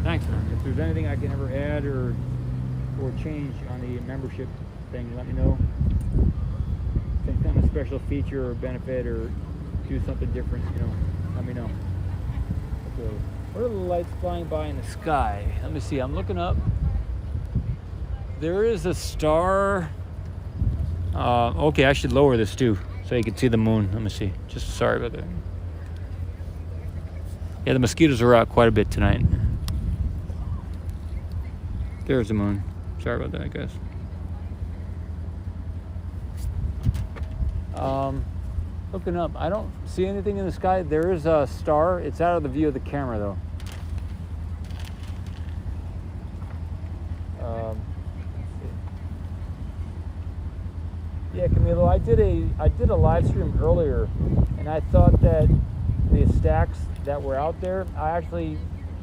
Thanks, man. If there's anything I can ever add or change on the membership thing, let me know. Some kind of special feature or benefit or do something different, let me know. Okay. What are the lights flying by in the sky? Let me see. I'm looking up. There is a star. Okay, I should lower this too so you can see the moon. Let me see. Just sorry about that. Yeah, the mosquitoes are out quite a bit tonight. There's the moon. Sorry about that, guys. Looking up, I don't see anything in the sky. There is a star. It's out of the view of the camera, though. Yeah, Camilo, I did a live stream earlier, and I thought that the stacks that were out there,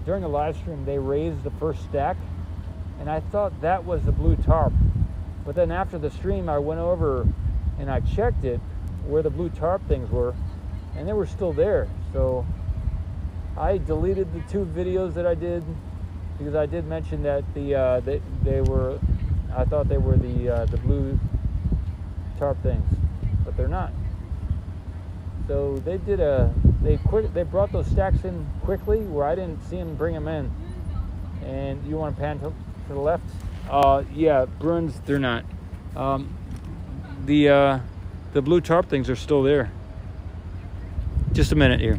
during a live stream, they raised the first stack, and I thought that was the blue tarp. But then after the stream, I went over and I checked it, where the blue tarp things were, and they were still there. So I deleted the 2 videos that I did because I did mention that I thought they were the blue tarp things, but they're not. So they brought those stacks in quickly where I didn't see them bring them in. And you want to pan to the left? Yeah, Bruins, they're not. The blue tarp things are still there. Just a minute here.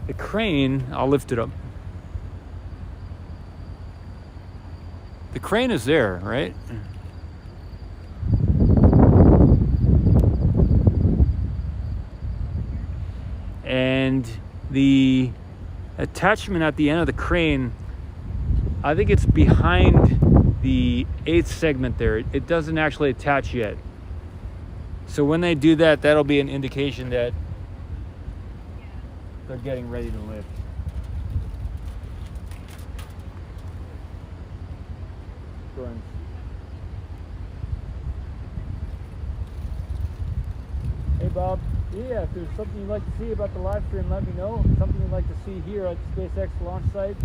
The crane, I'll lift it up. The crane is there, right? And the attachment at the end of the crane, I think it's behind the 8th segment there. It doesn't actually attach yet. So when they do that, that'll be an indication that they're getting ready to lift. Friends. Hey Bob, yeah, if there's something you'd like to see about the live stream, let me know. Something you'd like to see here at the SpaceX launch site.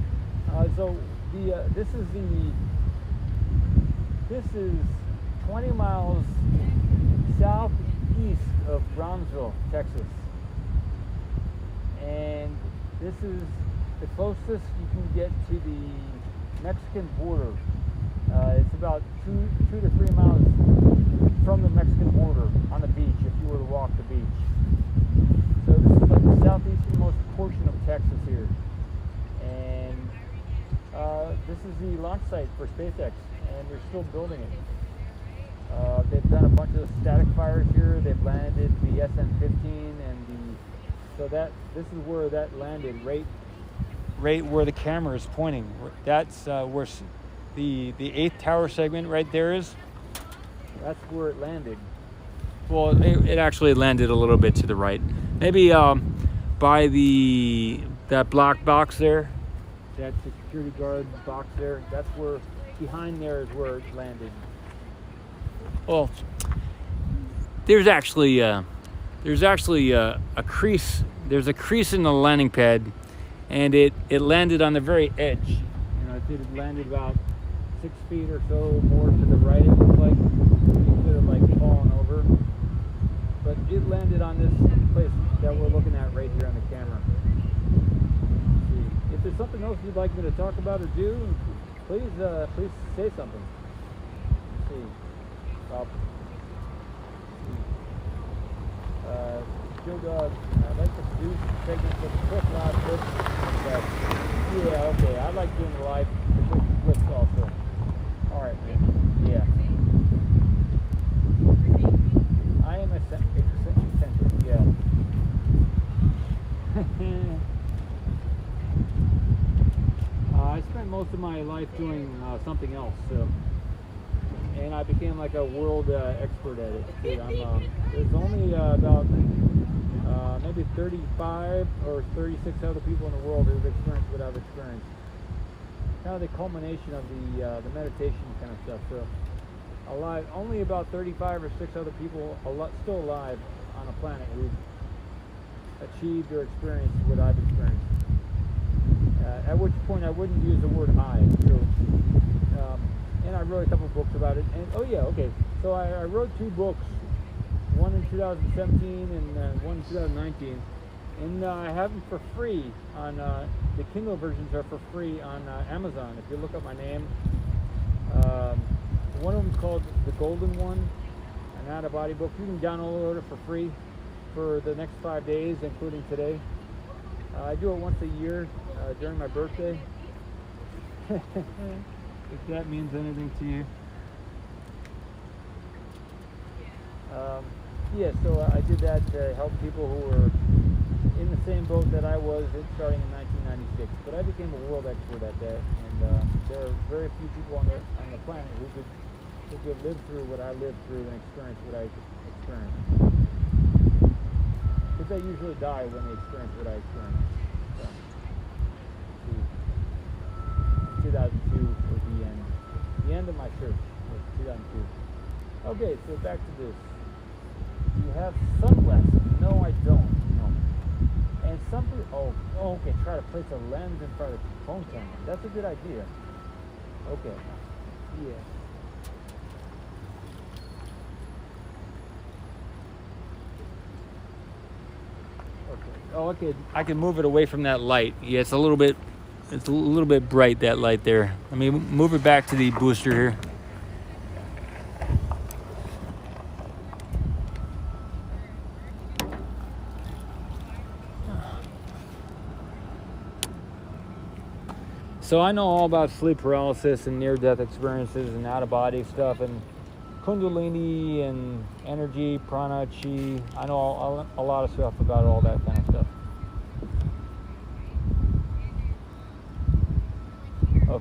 This is 20 miles southeast of Brownsville, Texas, and this is the closest you can get to the Mexican border. It's about 2 to 3 miles from the Mexican border on the beach, if you were to walk the beach. So this is like the southeasternmost portion of Texas here. And this is the launch site for SpaceX, and they're still building it. They've done a bunch of static fires here. They've landed the SN-15 and this is where that landed, right where the camera is pointing. That's where the 8th tower segment right there is. That's where it landed. Well, it actually landed a little bit to the right. Maybe by that black box there, that security guard box there. That's where, behind there is where it landed. Well, there's actually a crease. There's a crease in the landing pad, and it landed on the very edge. You know, I think it landed about 6 feet or so more to the right. It looked like it could have like fallen over, but it landed on this place that we're looking at right here on the camera. If there's something else you'd like me to talk about or do, please say something. Let's see. Joe Dog, I'd like to produce segments of quick live clips. But yeah, okay. I like doing the live quick clips also. Alright, man. Yeah. I am eccentric, yeah. I spent most of my life doing something else, so, and I became like a world expert at it. See, there's only about maybe 35 or 36 other people in the world who've experienced what I've experienced. Kind of the culmination of the meditation kind of stuff. So, only about 35 or 6 other people still alive on a planet who've achieved or experienced what I've experienced. At which point I wouldn't use the word I. So, and I wrote a couple books about it. And oh yeah, okay. So I wrote 2 books, one in 2017 and one in 2019, and I have them for free on the Kindle versions are for free on Amazon. If you look up my name, one of them is called The Golden One, an out-of-body book. You can download it for free for the next 5 days, including today. I do it once a year during my birthday. If that means anything to you. Yeah, so I did that to help people who were in the same boat that I was starting in 1996. But I became a world expert at that, and there are very few people on the planet who could live through what I lived through and experience what I experienced. Because they usually die when they experience what I experienced. So, 2002 was the end. The end of my search was 2002. Okay, so back to this. You have sunglasses? No, I don't. No. And somebody, okay, try to place a lens in front of the phone camera. That's a good idea. Okay. Yeah. Okay. Oh, okay. I can move it away from that light. Yeah, it's a little bit bright, that light there. Let me move it back to the booster here. So I know all about sleep paralysis and near-death experiences and out-of-body stuff and Kundalini and energy, prana, chi. I know a lot of stuff about all that kind of stuff.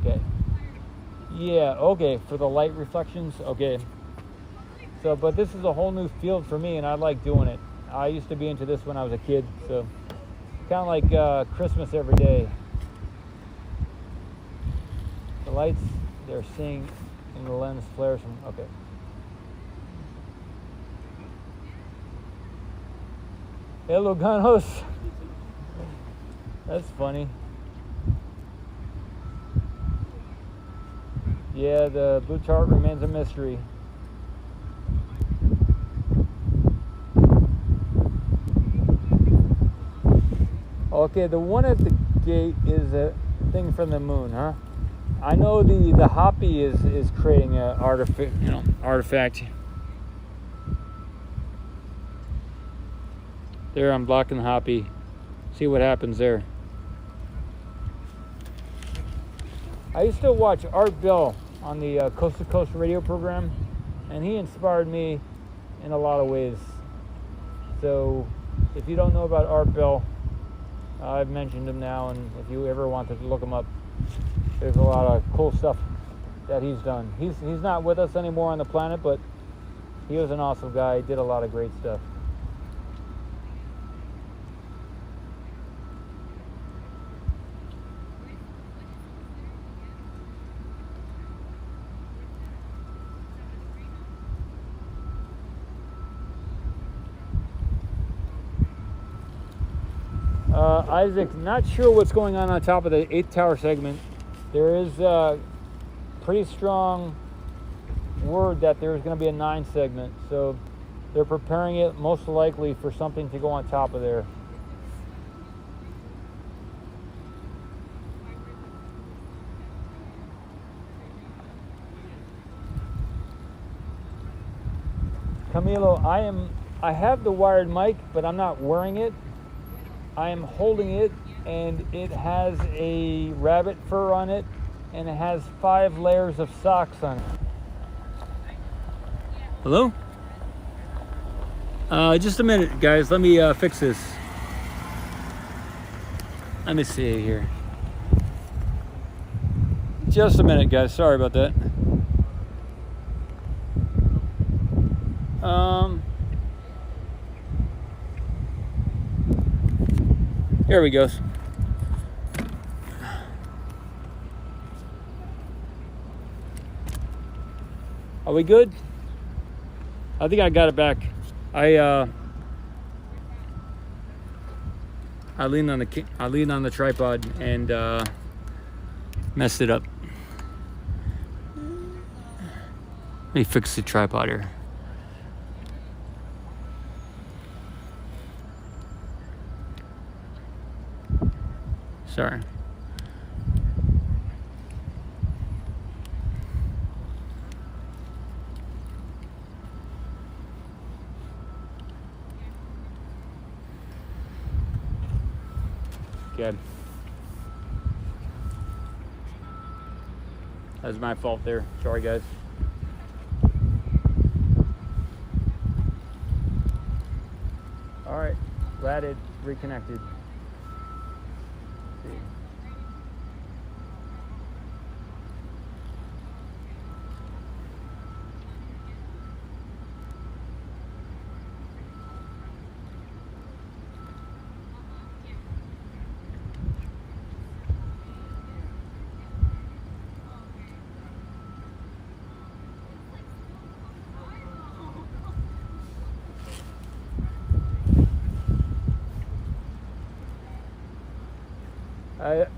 Okay. Yeah, okay, for the light reflections, okay. So, but this is a whole new field for me, and I like doing it. I used to be into this when I was a kid, so kind of like Christmas every day. The lights they're seeing in the lens flares from, okay. Hello, Ganos. That's funny. Yeah, the blue chart remains a mystery. Okay, the one at the gate is a thing from the moon, huh? I know the Hoppy is creating a artifact. There, I'm blocking the Hoppy. See what happens there. I used to watch Art Bell on the Coast to Coast radio program, and he inspired me in a lot of ways. So if you don't know about Art Bell, I've mentioned him now, and if you ever wanted to look him up, there's a lot of cool stuff that he's done. He's not with us anymore on the planet, but he was an awesome guy. He did a lot of great stuff. Isaac, not sure what's going on top of the 8th tower segment. There is a pretty strong word that there's going to be a 9 segment, so they're preparing it most likely for something to go on top of there. Camilo, I have the wired mic, but I'm not wearing it. I am holding it, and it has a rabbit fur on it, and it has 5 layers of socks on it. Hello? Just a minute, guys. Let me fix this. Let me see here. Just a minute, guys. Sorry about that. Here we go. Are we good? I think I got it back. I leaned on the tripod and messed it up. Let me fix the tripod here. Sorry. Good. That was my fault there. Sorry, guys. All right. Glad it reconnected. Let's see.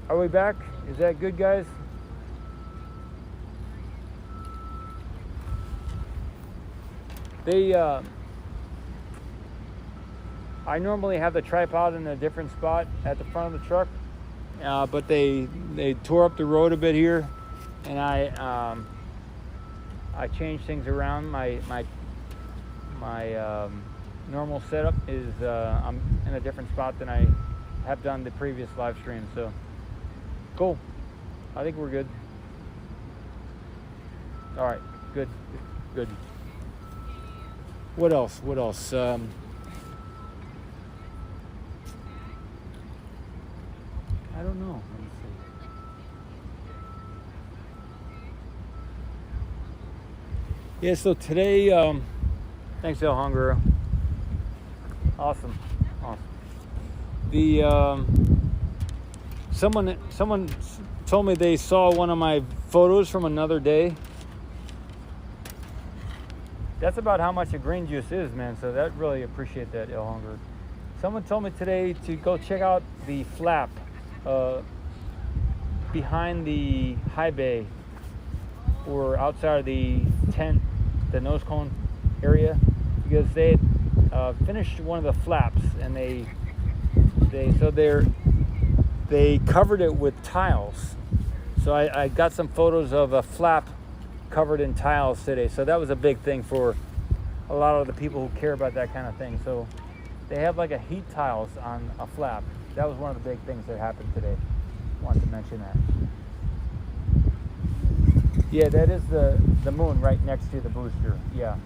Are we back? Is that good, guys? I normally have the tripod in a different spot at the front of the truck, but they tore up the road a bit here, and I changed things around. My normal setup is I'm in a different spot than I have done the previous live stream, so cool. I think we're good. All right, good. What else? I don't know. Let me see. Yeah, so today, thanks, El Hunger. Awesome. The someone told me they saw one of my photos from another day. That's about how much a green juice is, man. So that really appreciate that, El Hunger. Someone told me today to go check out the flap behind the high bay or outside of the tent, the nose cone area, because they had finished one of the flaps and they covered it with tiles. So I got some photos of a flap covered in tiles today. So that was a big thing for a lot of the people who care about that kind of thing. So they have like a heat tiles on a flap. That was one of the big things that happened today. Wanted to mention that. Yeah, that is the moon right next to the booster. Yeah.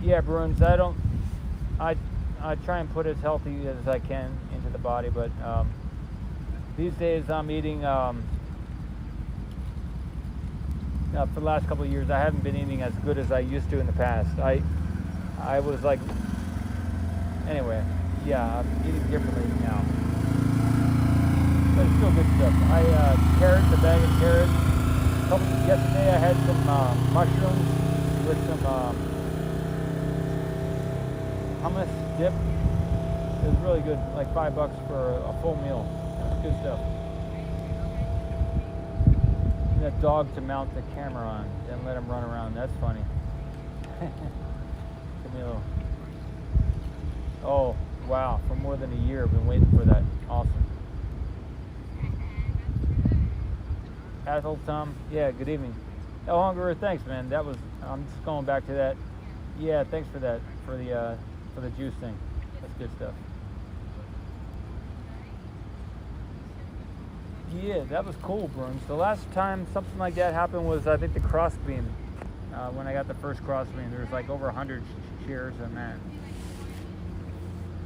Yeah, Bruins. I try and put as healthy as I can into the body, but these days I'm eating. For the last couple of years, I haven't been eating as good as I used to in the past. I was like, anyway, yeah, I'm eating differently now. But it's still good stuff. A bag of carrots. Yesterday I had some mushrooms with some hummus dip. It was really good, like $5 for a full meal. It's good stuff. That dog to mount the camera on, then let him run around. That's funny. Camilo. Oh, wow. For more than a year, I've been waiting for that. Awesome. Athol Tom. Yeah, good evening. El Hunger, thanks, man. I'm just going back to that. Yeah, thanks for that, for the juice thing. That's good stuff. Yeah, that was cool, Bruins. The last time something like that happened was, I think, the crossbeam. When I got the first crossbeam, there was like over 100 shares on that.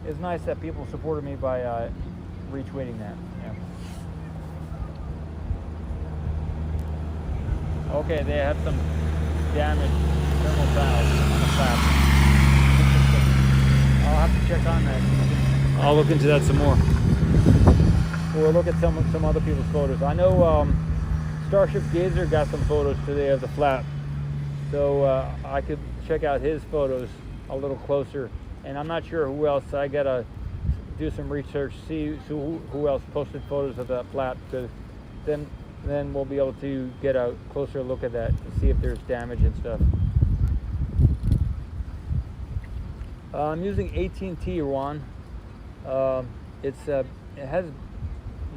It's nice that people supported me by retweeting that. Yeah. Okay, they have some damaged thermal tiles on the flap. I'll have to check on that. I'll look into that some more. Or look at some other people's photos. I know Starship Gazer got some photos today of the flap, so I could check out his photos a little closer. And I'm not sure who else. I gotta do some research, see who else posted photos of that flap, because then we'll be able to get a closer look at that to see if there's damage and stuff. I'm using AT&T, Juan. It has.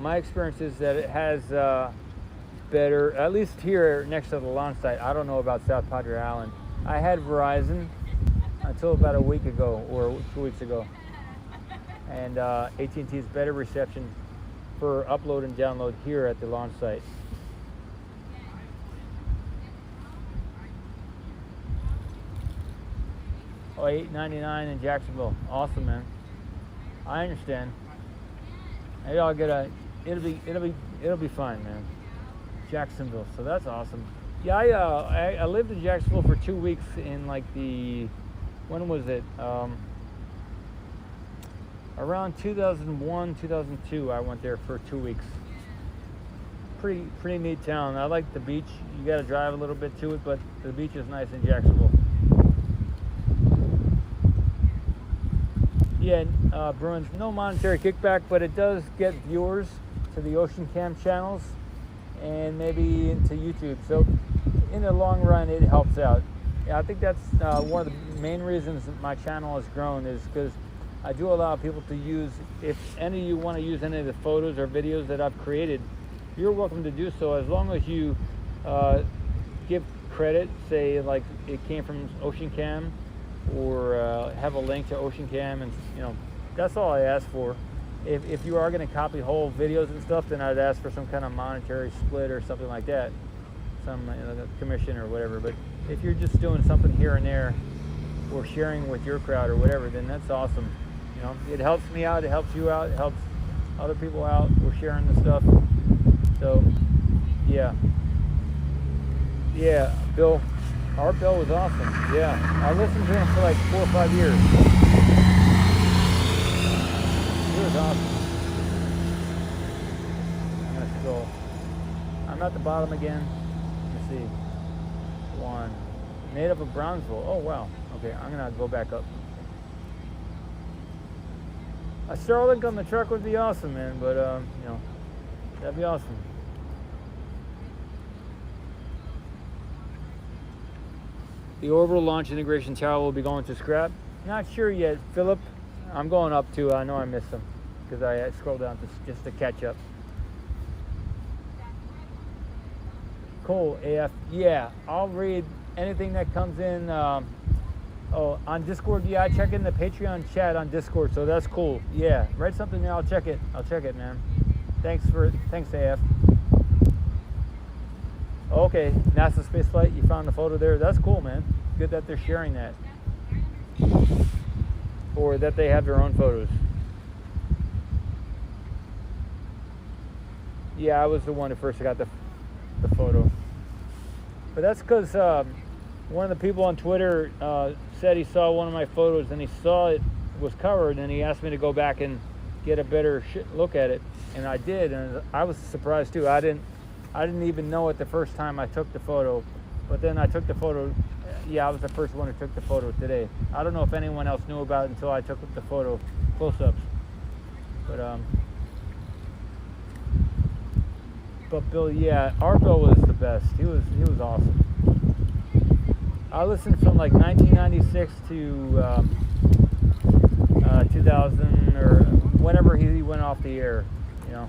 My experience is that it has better, at least here next to the launch site. I don't know about South Padre Island. I had Verizon until about a week ago or 2 weeks ago. And AT&T's better reception for upload and download here at the launch site. Oh, $8.99 in Jacksonville. Awesome, man. I understand. Maybe I'll get it'll be fine, man. Jacksonville, so that's awesome. Yeah, I lived in Jacksonville for 2 weeks in like when was it? Around 2001, 2002, I went there for 2 weeks. Pretty neat town. I like the beach. You got to drive a little bit to it, but the beach is nice in Jacksonville. Yeah, Bruins, no monetary kickback, but it does get viewers to the Ocean Cam channels and maybe into YouTube. So in the long run, it helps out. Yeah, I think that's one of the main reasons that my channel has grown, is because I do allow people to use, if any of you want to use any of the photos or videos that I've created, you're welcome to do so, as long as you give credit, say like it came from Ocean Cam, or have a link to Ocean Cam, and that's all I ask for. If you are going to copy whole videos and stuff, then I'd ask for some kind of monetary split or something like that, some commission or whatever. But if you're just doing something here and there, or sharing with your crowd or whatever, then that's awesome. It helps me out, it helps you out, it helps other people out. We're sharing the stuff. So yeah. Yeah, Bill. Our Bill was awesome. Yeah, I listened to him for like 4 or 5 years. He was awesome. I'm gonna scroll. I'm at the bottom again. Let's see. One. Native of Brownsville. Oh wow. Okay, I'm gonna go back up. A Starlink on the truck would be awesome, man. But you know, that'd be awesome. The orbital launch integration tower will be going to scrap. Not sure yet, Philip. I'm going up too. I know I missed them because I scrolled down just to catch up. Cole AF. Yeah, I'll read anything that comes in. Oh, on Discord. Yeah, I check in the Patreon chat on Discord, so that's cool. Yeah, write something there. I'll check it. I'll check it, man. Thanks AF. Okay, NASA spaceflight, you found the photo there. That's cool, man. Good that they're sharing that. Or that they have their own photos. Yeah, I was the one who first got the photo. But that's because one of the people on Twitter said he saw one of my photos and he saw it was covered and he asked me to go back and get a better look at it. And I did, and I was surprised too. I didn't even know it the first time I took the photo, but then I took the photo. Yeah, I was the first one who took the photo today. I don't know if anyone else knew about it until I took the photo close-ups. But Bill, yeah, our Bill was the best. He was awesome. I listened from like 1996 to 2000 or whenever he went off the air, you know.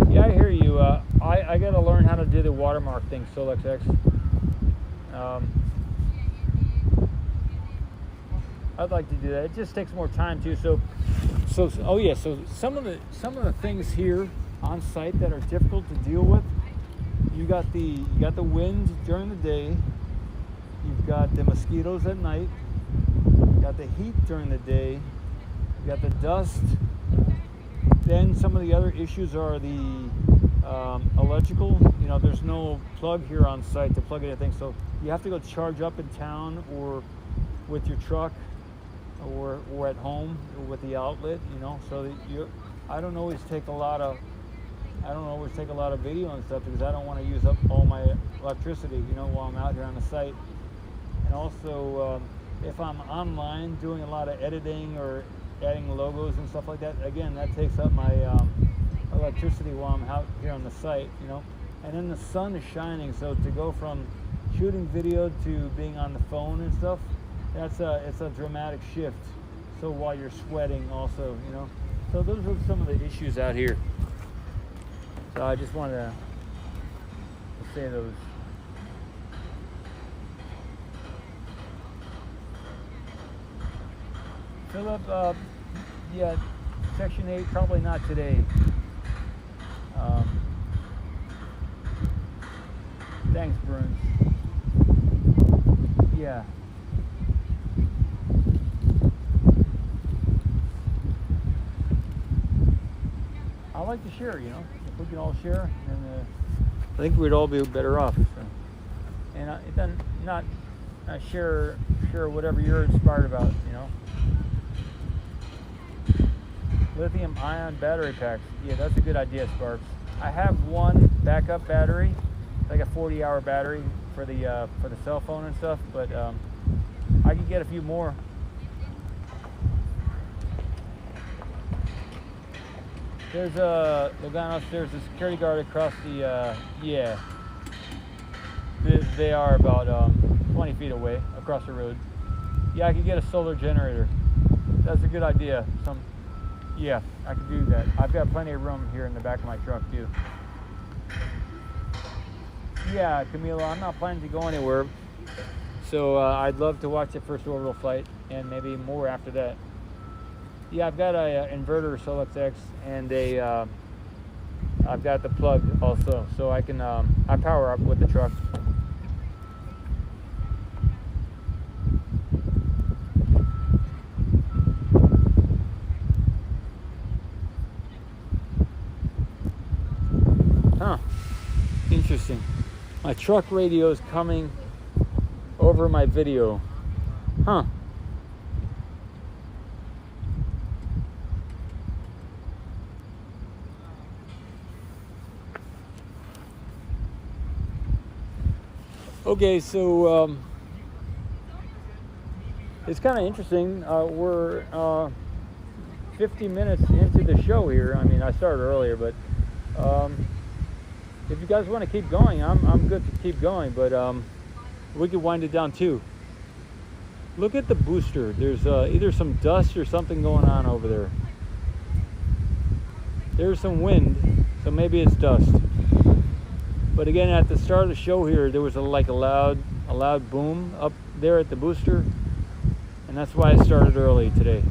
Yeah, I hear you. I got to learn how to do the watermark thing, Solex X. I'd like to do that. It just takes more time too. So oh yeah. So some of the things here on site that are difficult to deal with. You got the wind during the day. You've got the mosquitoes at night. You got the heat during the day. You got the dust. Then some of the other issues are the electrical. You know, there's no plug here on site to plug anything, so you have to go charge up in town or with your truck or at home or with the outlet. You know, so I don't always take a lot of video and stuff because I don't want to use up all my electricity. You know, while I'm out here on the site, and also if I'm online doing a lot of editing or adding logos and stuff like that, again, that takes up my electricity while I'm out here on the site, you know. And then the sun is shining, so to go from shooting video to being on the phone and stuff, it's a dramatic shift. So while you're sweating also, you know. So those are some of the issues out here. So I just wanted to say those. Philip, yeah, Section 8, probably not today. Thanks, Bruns. Yeah. I like to share, you know. If we can all share, then I think we'd all be better off. So. And then not share whatever you're inspired about, you know. Lithium-ion battery packs. Yeah, that's a good idea, Sparks. I have one backup battery, like a 40-hour battery for the cell phone and stuff, but I could get a few more. There's a Loganos. There's a security guard across the. Yeah. They are about 20 feet away across the road. Yeah, I could get a solar generator. That's a good idea. Yeah, I could do that. I've got plenty of room here in the back of my truck too. Yeah, Camilo, I'm not planning to go anywhere. So I'd love to watch the first orbital flight and maybe more after that. Yeah, I've got a inverter Solex X and I've got the plug also, so I can I power up with the truck. Huh. Interesting. My truck radio is coming over my video. Huh. Okay, so it's kind of interesting. We're 50 minutes into the show here. I mean, I started earlier, but if you guys want to keep going, I'm good to keep going, but we could wind it down too. Look at the booster. There's either some dust or something going on over there. There's some wind, so maybe it's dust. But again, at the start of the show here, there was a loud boom up there at the booster, and that's why I started early today.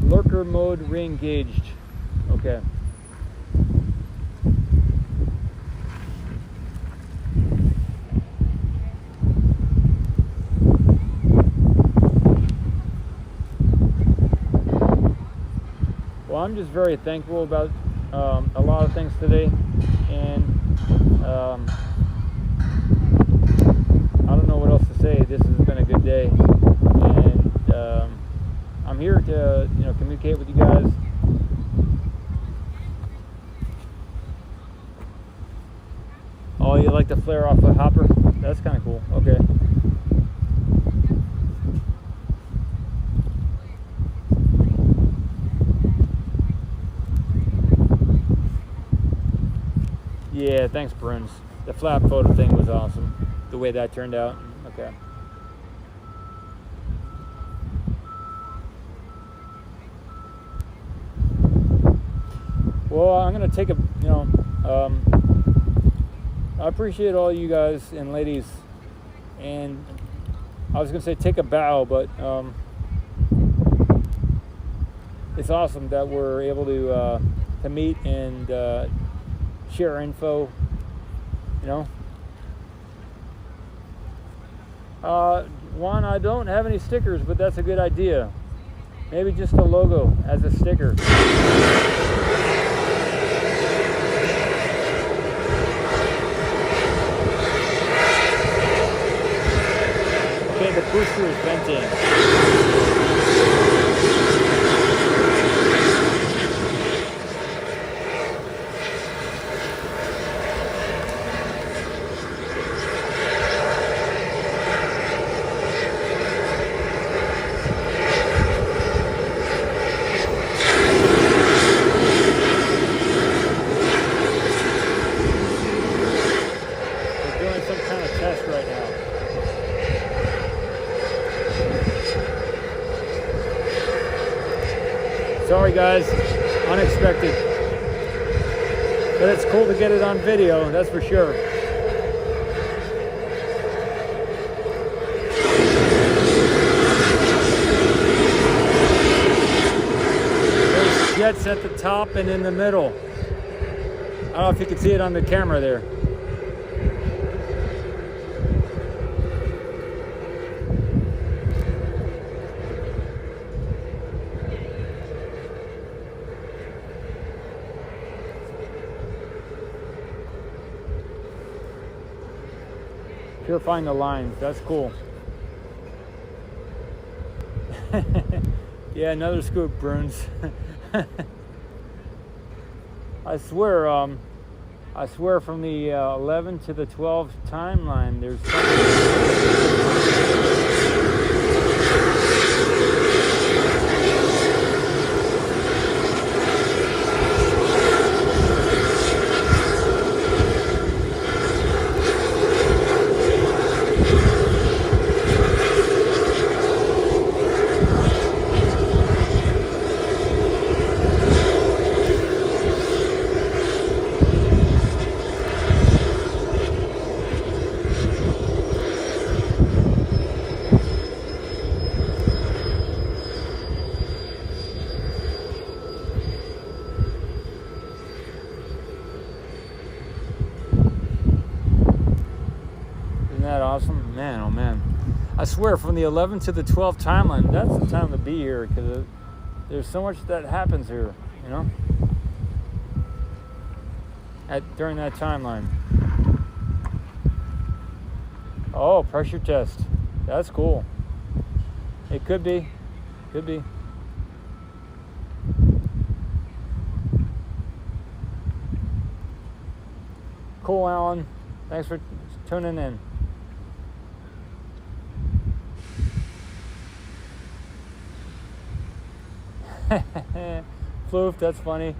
Lurker mode re-engaged. Okay. Well, I'm just very thankful about a lot of things today, and I don't know what else to say. This has been a good day, and I'm here to communicate with you guys. Oh, you like to flare off a hopper? That's kind of cool. Okay. Yeah, thanks, Bruns. The flap photo thing was awesome. The way that turned out. Okay. Well, I'm gonna take a, I appreciate all you guys and ladies, and I was gonna say take a bow, but it's awesome that we're able to meet and share info. Juan, I don't have any stickers, but that's a good idea. Maybe just a logo as a sticker. Okay, the booster is venting. Sorry guys, unexpected. But it's cool to get it on video, that's for sure. There's jets at the top and in the middle. I don't know if you can see it on the camera there. Purifying the lines, that's cool. Yeah, another scoop, Bruns. I swear from the 11 to the 12 timeline, there's I swear, from the 11th to the 12th timeline, that's the time to be here, because there's so much that happens here, you know, during that timeline. Oh, pressure test. That's cool. It could be. Could be. Cool, Alan. Thanks for tuning in. Floof, that's funny.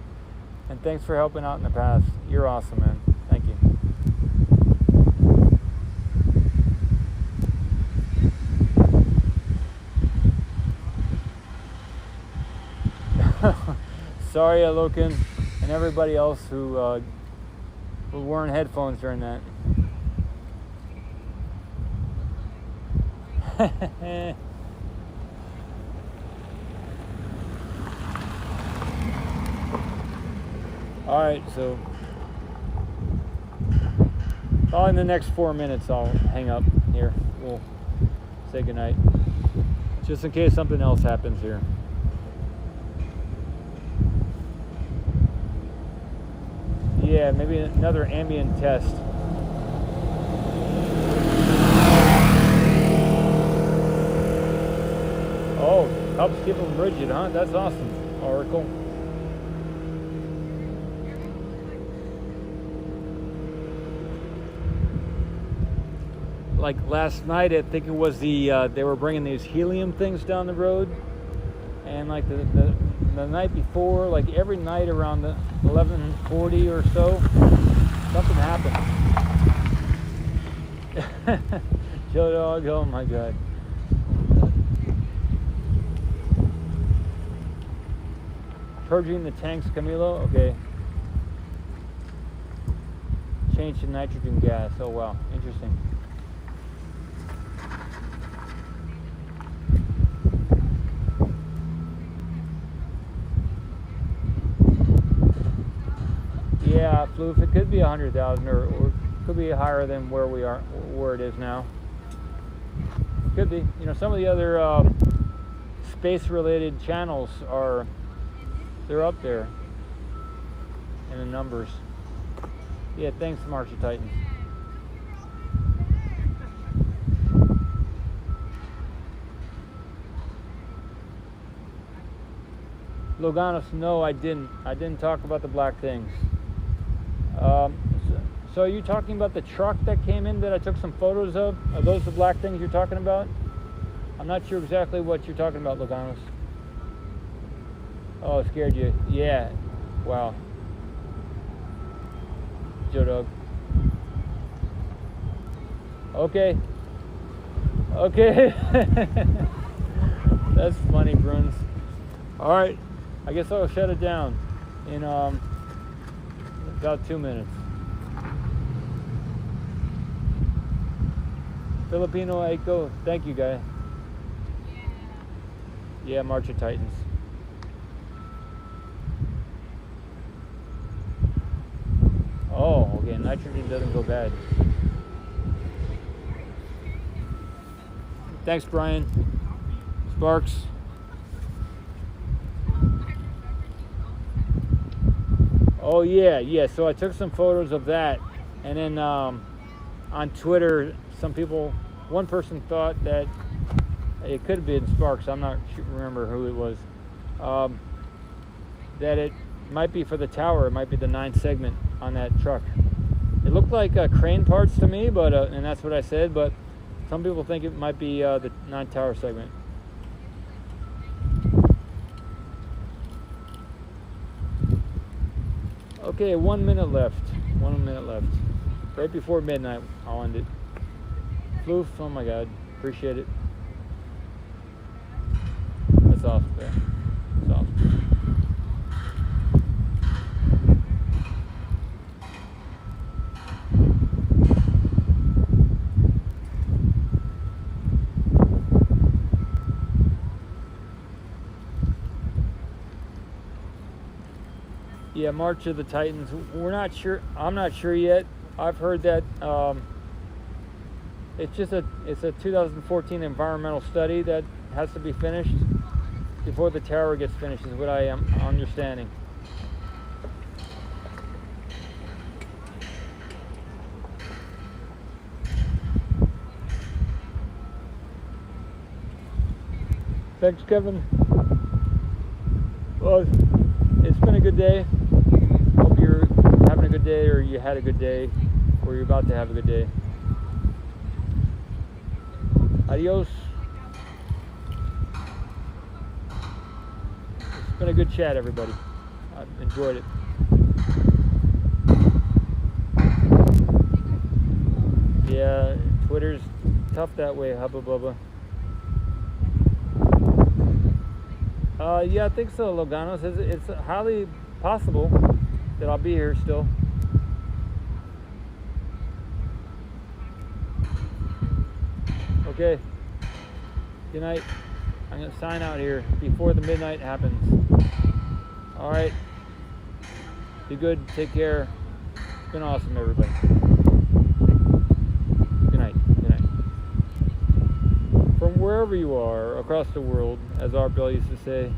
And thanks for helping out in the past. You're awesome, man. Thank you. Sorry, Alokin, and everybody else who were wearing headphones during that. All right, so probably in the next 4 minutes I'll hang up here. We'll say goodnight, just in case something else happens here. Yeah, maybe another ambient test. Oh, helps keep them rigid, huh? That's awesome, Oracle. Like last night, I think it was they were bringing these helium things down the road, and like the night before, like every night around the 11:40 or so, something happened. Joe Dog, oh my God. Purging the tanks, Camilo. Okay. Change to nitrogen gas. Oh wow, interesting. Yeah, Floof, it could be 100,000 or could be higher than where we are, where it is now. Could be. You know, some of the other space-related channels they're up there in the numbers. Yeah, thanks, March of Titans. Loganos, no, I didn't. I didn't talk about the black things. So are you talking about the truck that came in that I took some photos of? Are those the black things you're talking about? I'm not sure exactly what you're talking about, Loganos. Oh, it scared you. Yeah. Wow. Joe Dog. Okay. Okay. That's funny, Bruns. All right. I guess I'll shut it down in about 2 minutes. Filipino Aiko, thank you, guy. Yeah, March of Titans. Oh, okay, nitrogen doesn't go bad. Thanks, Brian. Sparks. Oh yeah, so I took some photos of that, and then on Twitter, one person thought that it could have been Sparks, I'm not sure, remember who it was, that it might be for the tower, it might be the 9th segment on that truck. It looked like crane parts to me, but and that's what I said, but some people think it might be the 9th tower segment. Okay, 1 minute left. 1 minute left. Right before midnight, I'll end it. Floof, oh my God, appreciate it. That's awesome, man. That's awesome. Yeah, March of the Titans. We're not sure. I'm not sure yet. I've heard that It's just a 2014 environmental study that has to be finished before the tower gets finished, is what I am understanding. Thanks, Kevin. Well, it's been a good day. Hope you're having a good day, or you had a good day, or you're about to have a good day. Adios. It's been a good chat, everybody. I've enjoyed it. Yeah, Twitter's tough that way, Hubba Bubba. Yeah, I think so, Logano says it's highly possible that I'll be here still. Okay, good night. I'm going to sign out here before the midnight happens. All right, be good, take care. It's been awesome, everybody. Good night, good night. From wherever you are across the world, as Art Bell used to say,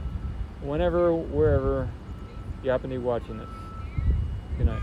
whenever, wherever you happen to be watching this. Good night.